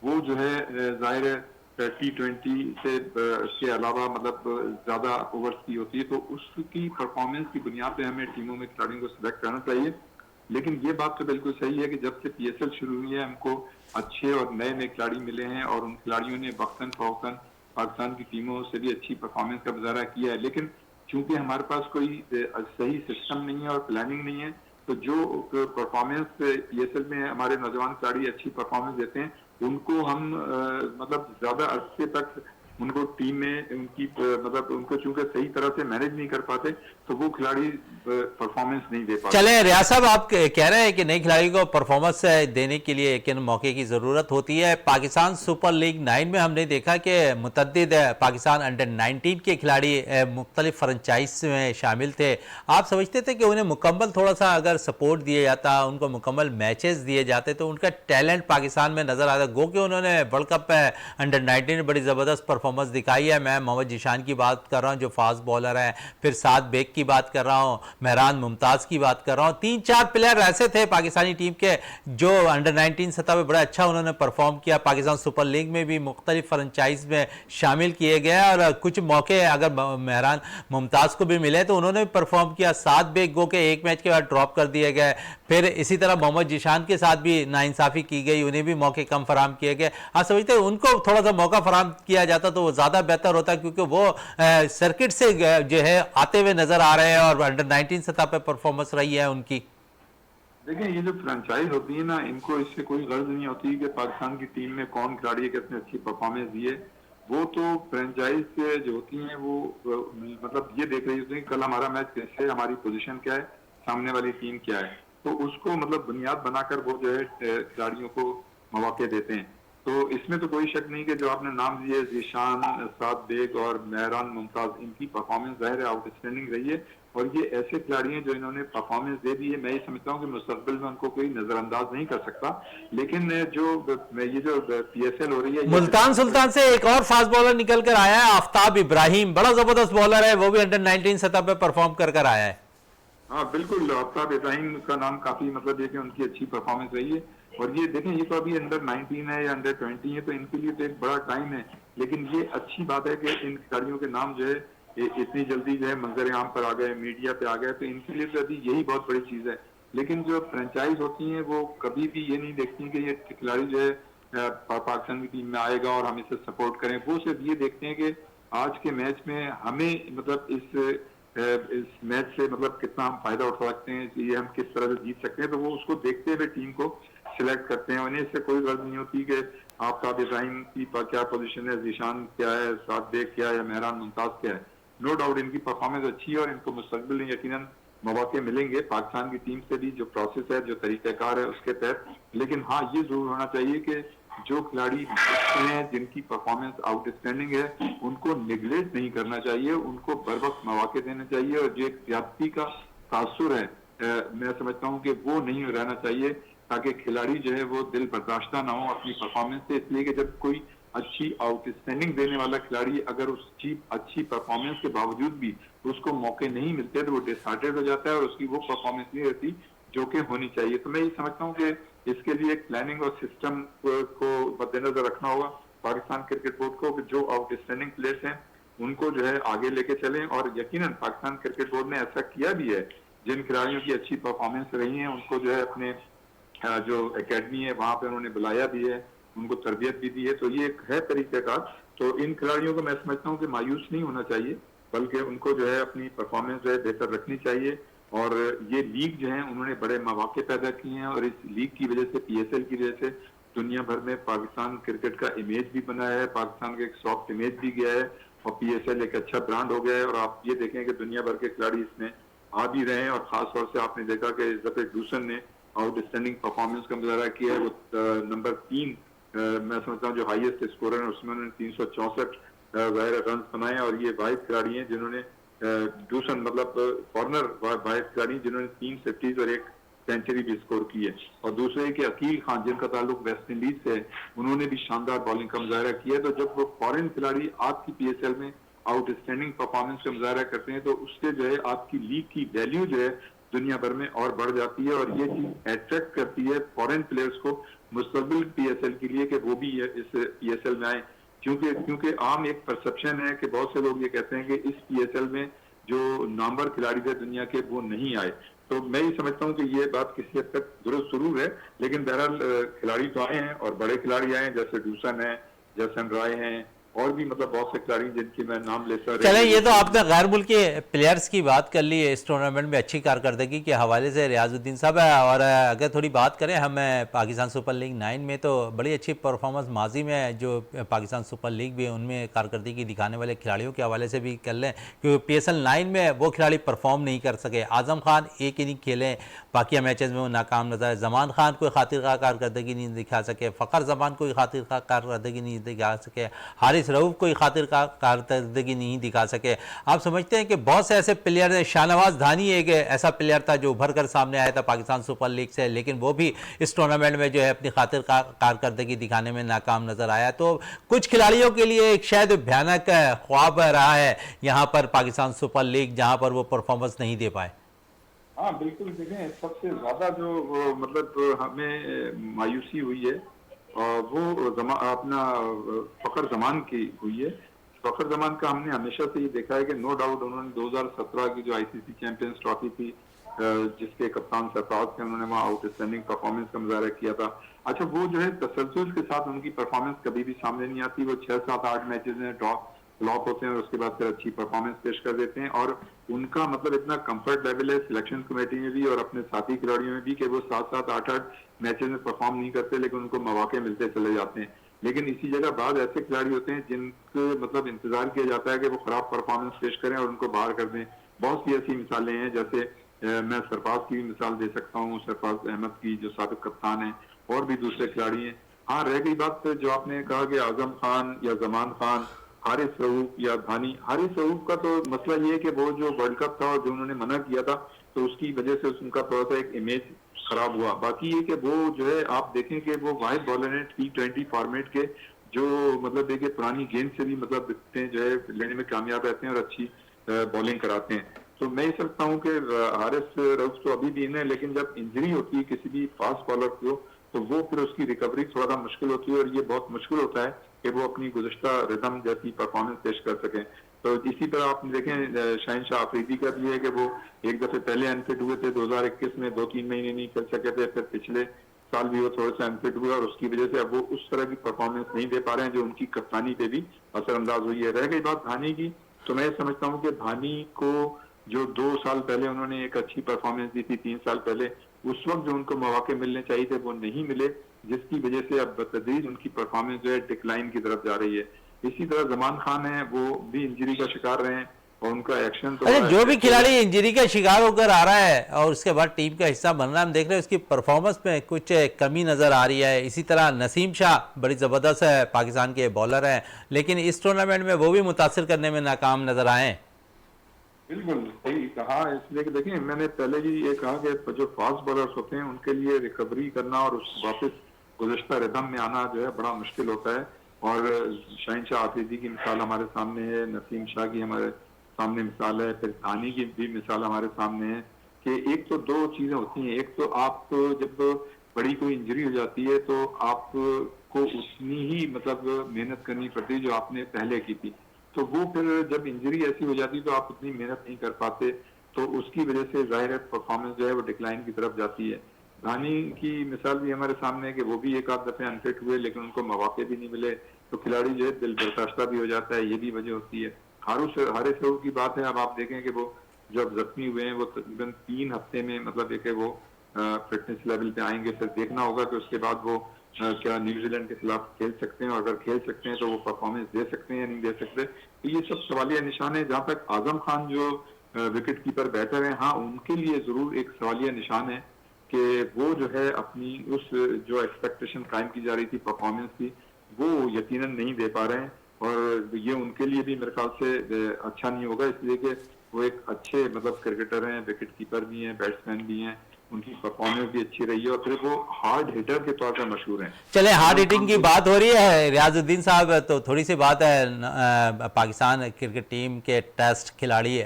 वो जो है जाहिर है T20 से के अलावा मतलब ज्यादा ओवर्स की होती है, तो उसकी परफॉर्मेंस की बुनियाद पे हमें टीमों में खिलाड़ियों को सिलेक्ट करना चाहिए। लेकिन ये बात तो बिल्कुल सही है कि जब से PSL शुरू हुई है हमको अच्छे और नए नए खिलाड़ी मिले हैं, और उन खिलाड़ियों ने वक्तन फवक्तन पाकिस्तान की टीमों से भी अच्छी परफॉर्मेंस का मुजाहरा किया है। लेकिन चूंकि हमारे पास कोई सही सिस्टम नहीं है और प्लानिंग नहीं है, तो जो परफॉर्मेंस PSL में हमारे नौजवान खिलाड़ी अच्छी परफॉर्मेंस देते हैं उनको हम मतलब ज्यादा अरसे तक उनको टीम में उनकी मतलब उनको चूंकि सही तरह से मैनेज नहीं कर पाते तो वो खिलाड़ी परफॉर्मेंस नहीं दे पाते। चले रियाज साहब, आप कह रहे हैं कि नए खिलाड़ी को परफॉर्मेंस देने के लिए एक मौके की ज़रूरत होती है। पाकिस्तान सुपर लीग 9 में हमने देखा कि मुतद्दिद पाकिस्तान अंडर 19 के खिलाड़ी मुख्तलिफ फ्रेंचाइज में शामिल थे। आप समझते थे कि उन्हें मुकम्मल थोड़ा सा अगर सपोर्ट दिया जाता, उनको मुकम्मल मैचेस दिए जाते तो उनका टैलेंट पाकिस्तान में नज़र आता? गो कि उन्होंने वर्ल्ड कप में अंडर 19 में बड़ी ज़बरदस्त परफॉर्मेंस दिखाई है। मैं मोहम्मद जीशान की बात कर रहा हूँ जो फास्ट बॉलर हैं, फिर साद बेग की बात कर रहा हूँ, मेहरान मुमताज़ की बात कर रहा हूँ। 3-4 प्लेयर ऐसे थे पाकिस्तानी टीम के जो अंडर 19 सतह पे बड़ा अच्छा उन्होंने परफॉर्म किया। पाकिस्तान सुपर लीग में भी मुख्तलिफ फ्रेंचाइज में शामिल किए गए और कुछ मौके अगर मेहरान मुमताज़ को भी मिले तो उन्होंने भी परफॉर्म किया। साद बेग गो के एक मैच के बाद ड्रॉप कर दिए गए। फिर इसी तरह मोहम्मद जीशान के साथ भी नाइंसाफ़ी की गई, उन्हें भी मौके कम फराम किए गए। आप समझते हैं उनको थोड़ा सा मौका फराम किया जाता तो वो ज़्यादा बेहतर होता, क्योंकि वो सर्किट से जो है आते हुए नजर आ रहे हैं और अंडर 19 सतह पे परफॉर्मेंस रही है उनकी। देखिए ये जो फ्रेंचाइज होती है ना, इनको इससे कोई गर्ज नहीं होती कि पाकिस्तान की टीम में कौन खिलाड़ी है किसने अच्छी परफॉर्मेंस दी है। वो तो फ्रेंचाइज से जो होती हैं वो मतलब ये देख रही होती है कि कल हमारा मैच कैसे, हमारी पोजीशन क्या है, सामने वाली टीम क्या है, तो उसको मतलब बुनियाद बनाकर वो जो है खिलाड़ियों को मौके देते हैं। तो इसमें तो कोई शक नहीं कि जो आपने नाम दिए जीशान, साद बेग और मेहरान मुमताज, इनकी परफॉर्मेंस जाहिर है आउटस्टैंडिंग रही है और ये ऐसे खिलाड़ी हैं जो इन्होंने परफॉर्मेंस दे दी है। मैं ये समझता हूँ कि मुस्तकबिल में उनको कोई नजरअंदाज नहीं कर सकता। लेकिन जो ये जो पीएसएल हो रही है, मुल्तान सुल्तान से एक और फास्ट बॉलर निकल कर आया है, आफ्ताब इब्राहिम, बड़ा जबरदस्त बॉलर है, वो भी अंडर 19 सतह पे परफॉर्म कर आया है। हाँ बिल्कुल, आफ्ताब इब्राहिम का नाम काफी मतलब ये कि उनकी अच्छी परफॉर्मेंस रही है। और ये देखें, ये तो अभी अंडर 19 है या अंडर 20 है, तो इनके लिए तो एक बड़ा टाइम है। लेकिन ये अच्छी बात है कि इन खिलाड़ियों के नाम जो है इतनी जल्दी जो है मंजर आम पर आ गए, मीडिया पे आ गए, तो इनके लिए तो अभी यही बहुत बड़ी चीज है। लेकिन जो फ्रेंचाइज होती हैं वो कभी भी ये नहीं देखती कि ये खिलाड़ी जो है पाकिस्तान की टीम में आएगा और हम इसे सपोर्ट करें। वो सिर्फ ये देखते हैं कि आज के मैच में हमें मतलब इस मैच से मतलब कितना हम फायदा उठा सकते हैं, ये हम किस तरह से जीत सकते हैं। तो वो उसको देखते हुए टीम को सिलेक्ट करते हैं। उन्हें इससे कोई गर्ज नहीं होती कि आफ्ताब इब्राहिम की क्या पोजीशन है, जीशान क्या है, साद बेग क्या है या मेहरान मुमताज क्या है। नो डाउट इनकी परफॉर्मेंस अच्छी है और इनको मुस्तकबिल में यकीनन मौके मिलेंगे पाकिस्तान की टीम से भी, जो प्रोसेस है, जो तरीक़ाकार है उसके तहत। लेकिन हाँ, ये जरूर होना चाहिए कि जो खिलाड़ी हैं जिनकी परफॉर्मेंस आउटस्टैंडिंग है उनको निगलेक्ट नहीं करना चाहिए, उनको बर वक्त मौके देने चाहिए। और जो एक ज्यादती का तासुर है मैं समझता हूँ कि वो नहीं रहना चाहिए, ताकि खिलाड़ी जो है वो दिल बर्दाश्ता ना हो अपनी परफॉर्मेंस से। इसलिए कि जब कोई अच्छी आउटस्टैंडिंग देने वाला खिलाड़ी अगर उसकी अच्छी परफॉर्मेंस के बावजूद भी उसको मौके नहीं मिलते तो वो डिसहार्टेड हो जाता है और उसकी वो परफॉर्मेंस नहीं रहती जो कि होनी चाहिए। तो मैं ये समझता हूँ कि इसके लिए एक प्लानिंग और सिस्टम को मद्देनजर रखना होगा पाकिस्तान क्रिकेट बोर्ड को, कि जो आउटस्टैंडिंग प्लेयर्स हैं उनको जो है आगे लेके चलें। और यकीनन पाकिस्तान क्रिकेट बोर्ड ने ऐसा किया भी है, जिन खिलाड़ियों की अच्छी परफॉर्मेंस रही है उनको जो है अपने जो एकेडमी है वहां पे उन्होंने बुलाया भी है, उनको तरबियत भी दी है। तो ये एक है तरीक़ेकार। तो इन खिलाड़ियों को मैं समझता हूँ कि मायूस नहीं होना चाहिए, बल्कि उनको जो है अपनी परफॉर्मेंस जो है बेहतर रखनी चाहिए। और ये लीग जो है उन्होंने बड़े मौके पैदा किए हैं और इस लीग की वजह से, पीएसएल की वजह से दुनिया भर में पाकिस्तान क्रिकेट का इमेज भी बना है, पाकिस्तान का एक सॉफ्ट इमेज भी गया है और पीएसएल एक अच्छा ब्रांड हो गया है। और आप ये देखें कि दुनिया भर के खिलाड़ी इसमें आ भी रहे हैं। और खासतौर से आपने देखा कि इज्जत डूसन ने आउटस्टैंडिंग परफॉर्मेंस का मुजाहरा किया है। वो नंबर 3 मैं समझता हूँ जो हाईएस्ट स्कोरर है, उसमें उन्होंने 364 रन बनाए। और ये वाहिद खिलाड़ी हैं जिन्होंने डूसन मतलब कॉर्नर वाहिद खिलाड़ी जिन्होंने 3 सेफ्टीज और 1 सेंचुरी भी स्कोर की है। और दूसरे कि अकील खान जिनका ताल्लुक वेस्ट इंडीज से है, उन्होंने भी शानदार बॉलिंग का मुजाहरा किया है। तो जब वो फॉरेन खिलाड़ी आपकी पीएसएल में आउटस्टैंडिंग परफॉर्मेंस का मुजाहरा करते हैं तो उससे जो है आपकी लीग की वैल्यू जो है दुनिया भर में और बढ़ जाती है। और ये चीज अट्रैक्ट करती है फॉरेन प्लेयर्स को मुस्तकबिल पीएसएल के लिए कि वो भी इस पीएसएल में आए। क्योंकि आम एक परसेप्शन है कि बहुत से लोग ये कहते हैं कि इस पीएसएल में जो नामवर खिलाड़ी थे दुनिया के वो नहीं आए। तो मैं ये समझता हूँ कि ये बात किसी हद तक दुरुस्त जरूर है, लेकिन बहरहाल खिलाड़ी तो आए हैं और बड़े खिलाड़ी आए हैं, जैसे डूसन है, जसन राय हैं, और भी मतलब बहुत से खिलाड़ी जिनके मैं नाम लेता चलें, ये तो रहे। आपने गैर मुल्की प्लेयर्स की बात कर ली है इस टूर्नामेंट में अच्छी कारकर्दगी के हवाले से रियाजुद्दीन साहब है। और अगर थोड़ी बात करें हम पाकिस्तान सुपर लीग 9 में, तो बड़ी अच्छी परफॉर्मेंस माजी में जो पाकिस्तान सुपर लीग भी है उनमें कारकर्दगी दिखाने वाले खिलाड़ियों के हवाले से भी कर लें, क्योंकि PSL 9 में वो खिलाड़ी परफॉर्म नहीं कर सके। आजम खान एक इनिंग खेले, बाकी मैचेस में वो नाकाम नजर आए। जमान खान कोई खातिर खा कारकर्दगी नहीं दिखा सके, फ़खर जमान कोई खातिर खा कारकर्दगी नहीं दिखा सके, हारिस रऊफ कोई खातिर खा कारकर्दगी नहीं दिखा सके। आप समझते हैं कि बहुत से ऐसे प्लेयर हैं, शाहनवाज धानी एक ऐसा प्लेयर था जो उभर कर सामने आया था पाकिस्तान सुपर लीग से, लेकिन वो भी इस टूर्नामेंट में जो है अपनी खातिर कारकर्दगी दिखाने में नाकाम नजर आया। तो कुछ खिलाड़ियों के लिए एक शायद भयानक ख्वाब रहा है यहाँ पर पाकिस्तान सुपर लीग, जहाँ पर वो परफॉर्मेंस नहीं दे पाए। हाँ बिल्कुल, देखें सबसे ज्यादा जो मतलब हमें मायूसी हुई है वो अपना फखर जमान की हुई है। फखर जमान का हमने हमेशा से ये देखा है कि नो डाउट उन्होंने 2017 की जो ICC चैंपियंस ट्रॉफी थी, जिसके कप्तान सरफराज थे, उन्होंने वहाँ आउटस्टैंडिंग परफॉर्मेंस का मुजाहरा किया था। अच्छा, वो जो है तसलसल के साथ उनकी परफॉर्मेंस कभी भी सामने नहीं आती। वो 6, 7, 8 मैचेस में फ्लॉप होते हैं और उसके बाद फिर अच्छी परफॉर्मेंस पेश कर देते हैं। और उनका मतलब इतना कंफर्ट लेवल है सिलेक्शन कमेटी में भी और अपने साथी खिलाड़ियों में भी कि वो 7, 7, 8, 8 मैचेस में परफॉर्म नहीं करते, लेकिन उनको मौके मिलते चले जाते हैं। लेकिन इसी जगह बाद ऐसे खिलाड़ी होते हैं जिनको मतलब इंतजार किया जाता है कि वो खराब परफॉर्मेंस पेश करें और उनको बाहर कर दें। बहुत सी ऐसी मिसालें हैं, जैसे मैं सरफराज की भी मिसाल दे सकता हूँ, सरफराज अहमद की जो साबिक कप्तान है, और भी दूसरे खिलाड़ी हैं। हाँ, रह गई बात जो आपने कहा कि आजम खान या जमान खान, हारिस रऊफ या धानी। हारिस रऊफ का तो मसला ये है कि वो जो वर्ल्ड कप था और जो उन्होंने मना किया था, तो उसकी वजह से उनका थोड़ा सा एक इमेज खराब हुआ। बाकी ये कि वो जो है आप देखें कि वो वाहिद बॉलर है T20 फॉर्मेट के, जो मतलब देखिए पुरानी गेंद से भी मतलब दिखते हैं, जो है लेने में कामयाब रहते हैं और अच्छी बॉलिंग कराते हैं। तो मैं ये समझता हूँ कि हारिस रऊफ तो अभी भी है, लेकिन जब इंजरी होती है किसी भी फास्ट बॉलर को, तो वो फिर उसकी रिकवरी थोड़ा सा मुश्किल होती है और ये बहुत मुश्किल होता है कि वो अपनी गुज़श्ता रिदम जैसी परफॉर्मेंस पेश कर सकें। तो इसी तरह आप देखें शहनशाह अफरीदी का भी है कि वो एक दफे पहले अनफिट हुए थे 2021 में, 2-3 महीने नहीं खेल सके थे, फिर पिछले साल भी वो थोड़े से अनफिट हुए और उसकी वजह से अब वो उस तरह की परफॉर्मेंस नहीं दे पा रहे हैं जो उनकी कप्तानी पे भी असरअंदाज हुई है। रह गई बात धानी की, तो मैं समझता हूँ कि धानी को जो 2 साल पहले उन्होंने एक अच्छी परफॉर्मेंस दी थी, 3 साल पहले, उस वक्त जो उनको मौके मिलने चाहिए थे वो नहीं मिले, जिसकी वजह से अब बतदरीज उनकी परफॉर्मेंस जो है डिक्लाइन की तरफ जा रही है। इसी तरह जमान खान है, वो भी इंजरी का शिकार रहे हैं और उनका एक्शन तो अच्छा, जो भी खिलाड़ी इंजरी का शिकार होकर आ रहा है और उसके बाद टीम का हिस्सा बन रहा है, हम देख रहे हैं उसकी परफॉर्मेंस में कुछ कमी नज़र आ रही है। इसी तरह नसीम शाह बड़ी ज़बरदस्त है, पाकिस्तान के बॉलर हैं, लेकिन इस टूर्नामेंट में वो भी मुतासिर करने में नाकाम नज़र आए। बिल्कुल सही कहा, इसलिए कि देखिए मैंने पहले ही ये कहा कि जो फास्ट बॉलर्स होते हैं उनके लिए रिकवरी करना और उस वापस गुज़श्ता रिदम में आना जो है बड़ा मुश्किल होता है। और शहनशाह आफरीदी की मिसाल हमारे सामने है, नसीम शाह की हमारे सामने मिसाल है, फिर धानी की भी मिसाल हमारे सामने है कि एक तो 2 चीजें होती हैं। एक तो आप जब बड़ी कोई इंजरी हो जाती है तो आपको उतनी ही मतलब मेहनत करनी पड़ती है जो आपने पहले की थी, तो वो फिर जब इंजरी ऐसी हो जाती है तो आप उतनी मेहनत नहीं कर पाते, तो उसकी वजह से जाहिर है परफॉर्मेंस जो है वो डिक्लाइन की तरफ जाती है। धानी की मिसाल भी हमारे सामने है कि वो भी एक आध दफे अनफिट हुए लेकिन उनको मौके भी नहीं मिले, तो खिलाड़ी जो है दिल बर्दाश्ता भी हो जाता है, ये भी वजह होती है। हारिस रऊफ की बात है, अब आप देखें कि वो जब जख्मी हुए हैं वो तकरीबन 3 हफ्ते में मतलब एक वो फिटनेस लेवल पे आएंगे, फिर देखना होगा कि उसके बाद वो क्या न्यूजीलैंड के खिलाफ खेल सकते हैं, और अगर खेल सकते हैं तो वो परफॉर्मेंस दे सकते हैं या नहीं दे सकते। तो ये सब सवालिया निशान है। जहां तक आजम खान जो विकेट कीपर बैटर है, हाँ उनके लिए जरूर एक सवालिया निशान है कि वो जो है अपनी उस जो एक्सपेक्टेशन कायम की जा रही थी परफॉर्मेंस की, वो यकीनन नहीं दे पा रहे हैं, और ये उनके लिए भी मेरे ख्याल से अच्छा नहीं होगा, इसलिए कि वो एक अच्छे मतलब क्रिकेटर हैं, विकेट कीपर भी हैं, बैट्समैन भी हैं, उनकी परफॉर्मेंस भी अच्छी रही है और फिर वो हार्ड हिटर के तौर पर मशहूर हैं। चले, हार्ड हिटिंग की बात हो रही है रियाजुद्दीन साहब, तो थोड़ी सी बात है पाकिस्तान क्रिकेट टीम के टेस्ट खिलाड़ी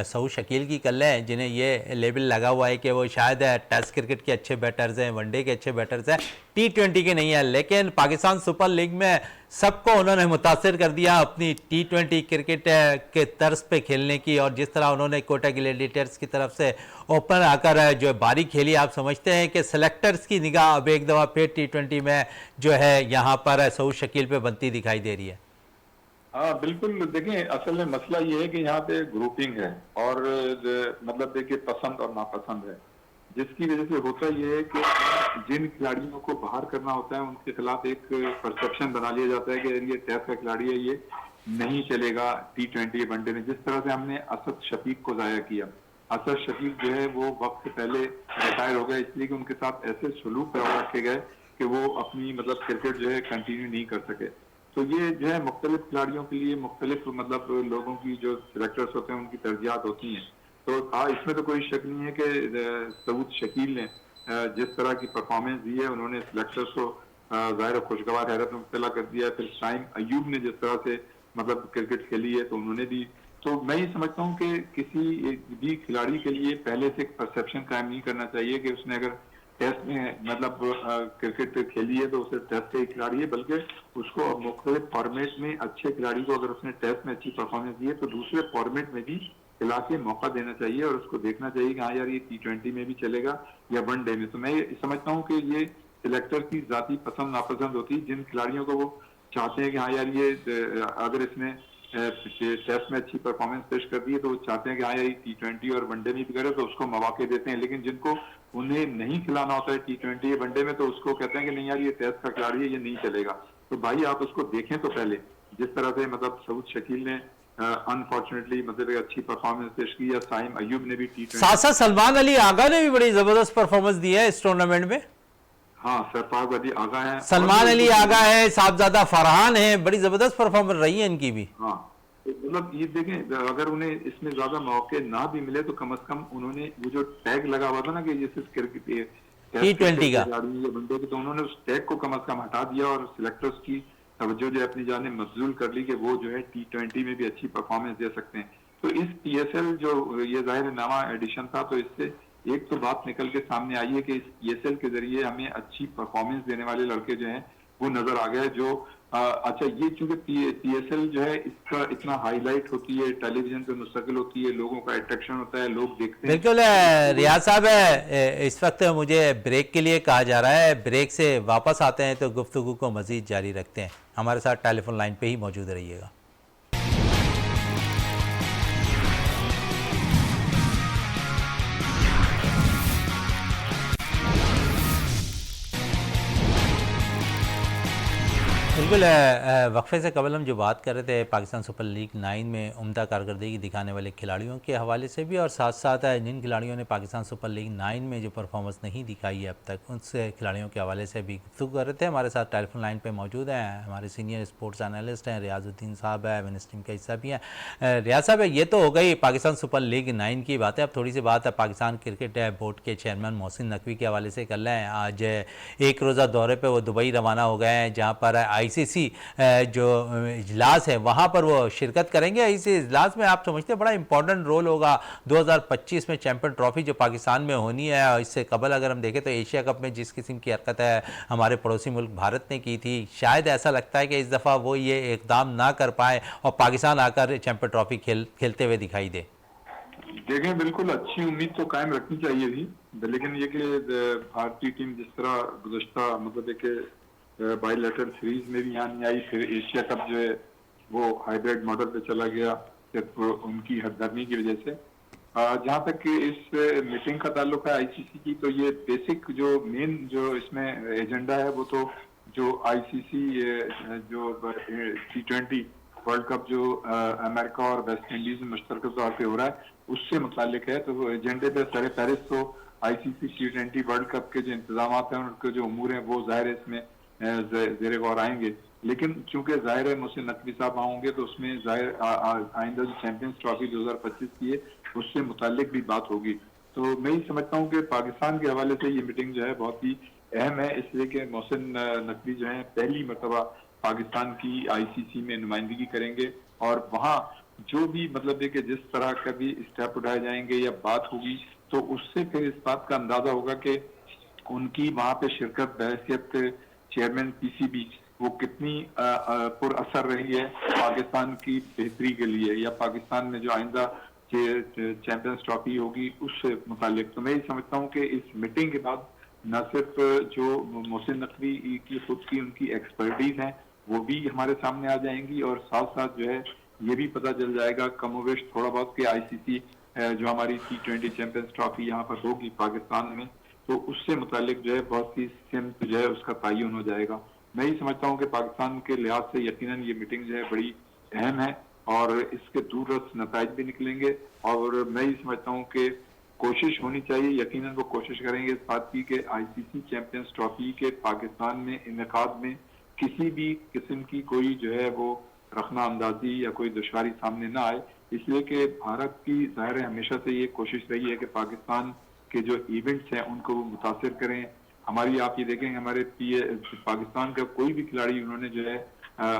सऊद शकील की कर लें, जिन्हें ये लेबल लगा हुआ है कि वो शायद टेस्ट क्रिकेट के अच्छे बैटर्स हैं, वनडे के अच्छे बैटर्स हैं, T20 के नहीं है, लेकिन पाकिस्तान सुपर लीग में सबको उन्होंने मुतासिर कर दिया अपनी T20 क्रिकेट के तर्ज पे खेलने की, और जिस तरह उन्होंने कोटा ग्लैडिएटर्स की तरफ से ओपन आकर जो बारी खेली, आप समझते हैं कि सेलेक्टर्स की निगाह अब एक दफ़ा फिर T20 में जो है यहाँ पर सऊद शकील पे बनती दिखाई दे रही है। हाँ बिल्कुल, देखिए असल में मसला ये है कि यहाँ पे ग्रुपिंग है और मतलब देखिए पसंद और नापसंद है, जिसकी वजह से होता ये है कि जिन खिलाड़ियों को बाहर करना होता है उनके खिलाफ एक परसेप्शन बना लिया जाता है कि ये टेस्ट का खिलाड़ी है, ये नहीं चलेगा T20 वनडे में। जिस तरह से हमने असद शफीक को जाया किया, असद शफीक जो है वो वक्त से पहले रिटायर हो गए इसलिए कि उनके साथ ऐसे सलूक रखे गए कि वो अपनी मतलब क्रिकेट जो है कंटिन्यू नहीं कर सके। तो ये जो है मुख्तलिफ खिलाड़ियों के लिए मुख्तलिफ मतलब लोगों की जो सिलेक्टर्स होते हैं उनकी तरजीहात होती हैं। तो हाँ, इसमें तो कोई शक नहीं है कि सऊद शकील ने जिस तरह की परफॉर्मेंस दी है, उन्होंने सिलेक्टर्स को ज़ाहिर खुशगवार हैरत में मुब्तला कर दिया। फिर शाइम अयूब ने जिस तरह से मतलब क्रिकेट खेली है तो उन्होंने भी, तो मैं ये समझता हूँ कि किसी भी खिलाड़ी के लिए पहले से एक परसेप्शन कायम नहीं करना चाहिए कि उसने अगर टेस्ट में मतलब क्रिकेट खेली है तो उसे टेस्ट का ही खिलाड़ी है, बल्कि उसको अब मुख्तलिफ फॉर्मेट में अच्छे खिलाड़ी को अगर उसने टेस्ट में अच्छी परफॉर्मेंस दी है तो दूसरे फॉर्मेट में भी खिला के मौका देना चाहिए और उसको देखना चाहिए कि हाँ यार ये T20 में भी चलेगा या वनडे में। तो मैं समझता हूँ कि ये सिलेक्टर की जाती पसंद नापसंद होती है। जिन खिलाड़ियों को वो चाहते हैं कि हाँ यार ये अगर इसने टेस्ट में अच्छी परफॉर्मेंस पेश कर दी है तो वो चाहते हैं कि हाँ यार T20 और वनडे में भी करे तो उसको मौके देते हैं। लेकिन जिनको उन्हें नहीं खिलाना होता है T20 या वनडे में तो उसको कहते हैं कि नहीं यार ये टेस्ट का खिलाड़ी है, ये नहीं चलेगा। तो भाई आप उसको देखें तो पहले, जिस तरह से मतलब सऊद शकील ने अनफॉर्चुनेटली मतलब एक अच्छी परफॉर्मेंस पेश की, या साइम अयूब ने भी साथ T20। साथ सलमान अली आगा ने भी बड़ी जबरदस्त परफॉर्मेंस दी है इस टूर्नामेंट में। हाँ, सरफराज अली आगा है और सलमान भी अली उनको। आगा है, साहबजादा फरहान है, बड़ी जबरदस्त परफॉर्मेंस रही है इनकी भी। हाँ, तो मतलब ये देखें अगर उन्हें इसमें ज्यादा मौके ना भी मिले तो कम से कम उन्होंने वो जो टैग लगा हुआ था ना कि जैसे क्रिकेट टेस्ट क्रिकेट T20 के का। खिलाड़ी या वनडे के, तो उन्होंने उस टैग को कम से कम हटा दिया और सिलेक्टर्स की तवज्जो जो है अपनी जाने मबजूल कर ली कि वो जो है T20 में भी अच्छी परफॉर्मेंस दे सकते हैं। तो इस PSL जो ये जाहिर नवा एडिशन था, तो इससे एक तो बात निकल के सामने आई है कि इस PSL के जरिए हमें अच्छी परफॉर्मेंस देने वाले लड़के जो हैं वो नजर आ गए। जो अच्छा, ये चूंकि PSL जो है इसका इतना हाईलाइट होती है, टेलीविजन पे मुस्तकिल होती है, लोगों का अट्रैक्शन होता है, लोग देखते हैं, बिल्कुल तो इसकी कोई। रियाज साहब इस वक्त मुझे ब्रेक के लिए कहा जा रहा है, ब्रेक से वापस आते हैं तो गुफ्तगू को मज़ीद जारी रखते हैं। हमारे साथ टेलीफोन लाइन पे ही मौजूद रहिएगा। बिल्कुल वक्फे से कबल हम जो बात कर रहे थे पाकिस्तान सुपर लीग 9 में उम्दा कारकर्दगी दिखाने वाले खिलाड़ियों के हवाले से भी, और साथ साथ जिन खिलाड़ियों ने पाकिस्तान सुपर लीग 9 में जो परफॉर्मेंस नहीं दिखाई है अब तक, उनसे खिलाड़ियों के हवाले से भी गुफ्तगू कर रहे थे। हमारे साथ टेलीफोन लाइन पे मौजूद हैं हमारे सीनियर स्पोर्ट्स एनालिस्ट हैं रियाजुद्दीन साहब है, विनस टीम का हिस्सा भी हैं। रियाज साहब, ये तो हो गई पाकिस्तान सुपर लीग 9 की बात है। अब थोड़ी सी बात है पाकिस्तान क्रिकेट बोर्ड के चेयरमैन मोहसिन नकवी के हवाले से कर लें। आज एक रोज़ा दौरे पर वो दुबई रवाना हो गए हैं, जहाँ पर ICC जो इजलास है वहाँ पर वो शिरकत करेंगे। इस इजलास में आप समझते हैं बड़ा इंपॉर्टेंट रोल होगा 2025 में चैंपियन ट्रॉफी जो पाकिस्तान में होनी है। और इससे कबल अगर हम देखें तो एशिया कप में जिस किस्म की हरकत है हमारे पड़ोसी मुल्क भारत ने की थी, शायद ऐसा लगता है कि इस दफ़ा वो ये इकदाम ना कर पाए और पाकिस्तान आकर चैंपियन ट्रॉफी खेलते हुए दिखाई दे। देखें, बिल्कुल अच्छी उम्मीद तो कायम रखनी चाहिए थी, लेकिन ये कि भारतीय टीम जिस तरह गुज़श्ता मतलब एक बायलैटरल सीरीज में भी यहाँ नहीं आई, फिर एशिया कप जो है वो हाइब्रिड मॉडल पे चला गया सिर्फ उनकी हरदर्मी की वजह से। जहाँ तक कि इस मीटिंग का ताल्लुक है ICC की, तो ये बेसिक जो मेन जो इसमें एजेंडा है वो तो जो ICC जो T20 वर्ल्ड कप जो अमेरिका और वेस्ट इंडीज में मुश्तरका तौर पे हो रहा है उससे मुतालिक है। तो वो एजेंडे पे सर फहरिस्त तो ICC T20 वर्ल्ड कप के जो इंतजाम हैं उनके जो उमूर हैं वो जाहिर है इसमें जेर गौर आएंगे। लेकिन चूंकि जाहिर है मोहसिन नकवी साहब होंगे तो उसमें जाहिर आइंदा जो चैंपियंस ट्रॉफी 2025 की है उससे मुतालिक भी बात होगी। तो मैं ही समझता हूँ कि पाकिस्तान के हवाले से ये मीटिंग जो है बहुत ही अहम है, इसलिए कि मोहसिन नकवी जो है पहली मरतबा पाकिस्तान की ICC में नुमाइंदगी करेंगे और वहाँ जो भी मतलब है कि जिस तरह का भी स्टेप उठाए जाएंगे या बात होगी तो उससे फिर इस बात का अंदाजा होगा कि उनकी वहां पे शिरकत बहैसियत चेयरमैन PCB वो कितनी पुरअसर रही है पाकिस्तान की बेहतरी के लिए, या पाकिस्तान में जो आइंदा चैंपियंस ट्रॉफी होगी उससे मुतालिक। तो मैं ये समझता हूँ कि इस मीटिंग के बाद न सिर्फ जो मोहसिन नकवी की खुद की उनकी एक्सपर्टीज है वो भी हमारे सामने आ जाएंगी, और साथ साथ जो है ये भी पता चल जाएगा कमोवेश थोड़ा बहुत कि आईसीसी जो हमारी T20 चैंपियंस ट्रॉफी यहाँ पर होगी पाकिस्तान में, तो उससे मुतालिक जो है बहुत सी सिमत जो है उसका तयन हो जाएगा। मैं ही समझता हूँ कि पाकिस्तान के लिहाज से यकीनन ये मीटिंग जो है बड़ी अहम है, और इसके दूरदर्श नताइज भी निकलेंगे। और मैं ही समझता हूँ कि कोशिश होनी चाहिए, यकीनन वो कोशिश करेंगे इस बात की कि आईसीसी चैंपियंस ट्रॉफी के पाकिस्तान में इनेकाद में किसी भी किस्म की कोई जो है वो रखना अंदाजी या कोई दुश्वारी सामने ना आए। इसलिए कि भारत की ज़ाहिर है हमेशा से ये कोशिश रही है कि पाकिस्तान के जो इवेंट्स हैं उनको वो मुतासिर करें। हमारी आप ये देखेंगे हमारे पाकिस्तान का कोई भी खिलाड़ी उन्होंने जो है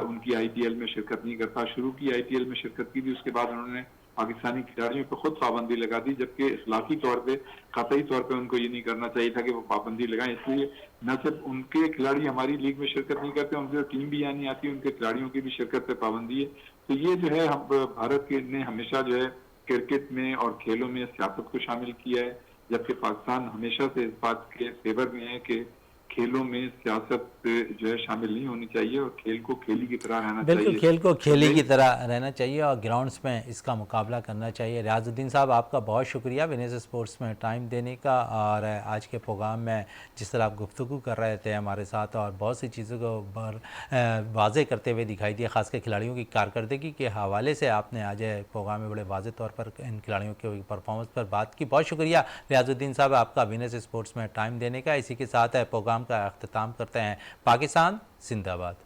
उनकी आईपीएल में शिरकत नहीं करता। शुरू की आईपीएल में शिरकत की थी, उसके बाद उन्होंने पाकिस्तानी खिलाड़ियों पर खुद पाबंदी लगा दी, जबकि इखलाकी तौर पे कतई तौर पे उनको ये नहीं करना चाहिए था कि वो पाबंदी लगाएं। इसलिए न सिर्फ उनके खिलाड़ी हमारी लीग में शिरकत नहीं करते, उनकी टीम भी यहाँ नहीं आती, उनके खिलाड़ियों की भी शिरकत पे पाबंदी है। तो ये जो है हम भारत के ने हमेशा जो है क्रिकेट में और खेलों में सियासत को शामिल किया है, जबकि पाकिस्तान हमेशा से इस बात के फेवर में है कि खेलों में सियासत जो है शामिल नहीं होनी चाहिए, और खेल को खेली की तरह रहना बिल्कुल, चाहिए। खेल को तो खेल ही मैं की तरह रहना चाहिए और ग्राउंड्स में इसका मुकाबला करना चाहिए। रियाजुद्दीन साहब, आपका बहुत शुक्रिया विनेस स्पोर्ट्स में टाइम देने का, और आज के प्रोग्राम में जिस तरह आप गुफ्तगू कर रहे थे हमारे साथ और बहुत सी चीज़ों को वाज़े करते हुए दिखाई दिया, ख़ासकर खिलाड़ियों की कारकर्दगी के हवाले से आपने आज प्रोग्राम में बड़े वाज़े तौर पर इन खिलाड़ियों के परफॉर्मेंस पर बात की। बहुत शुक्रिया रियाजुद्दीन साहब आपका विनेस स्पोर्ट्स में टाइम देने का। इसी के साथ प्रोग्राम का अख्ताम करते हैं। पाकिस्तान जिंदाबाद।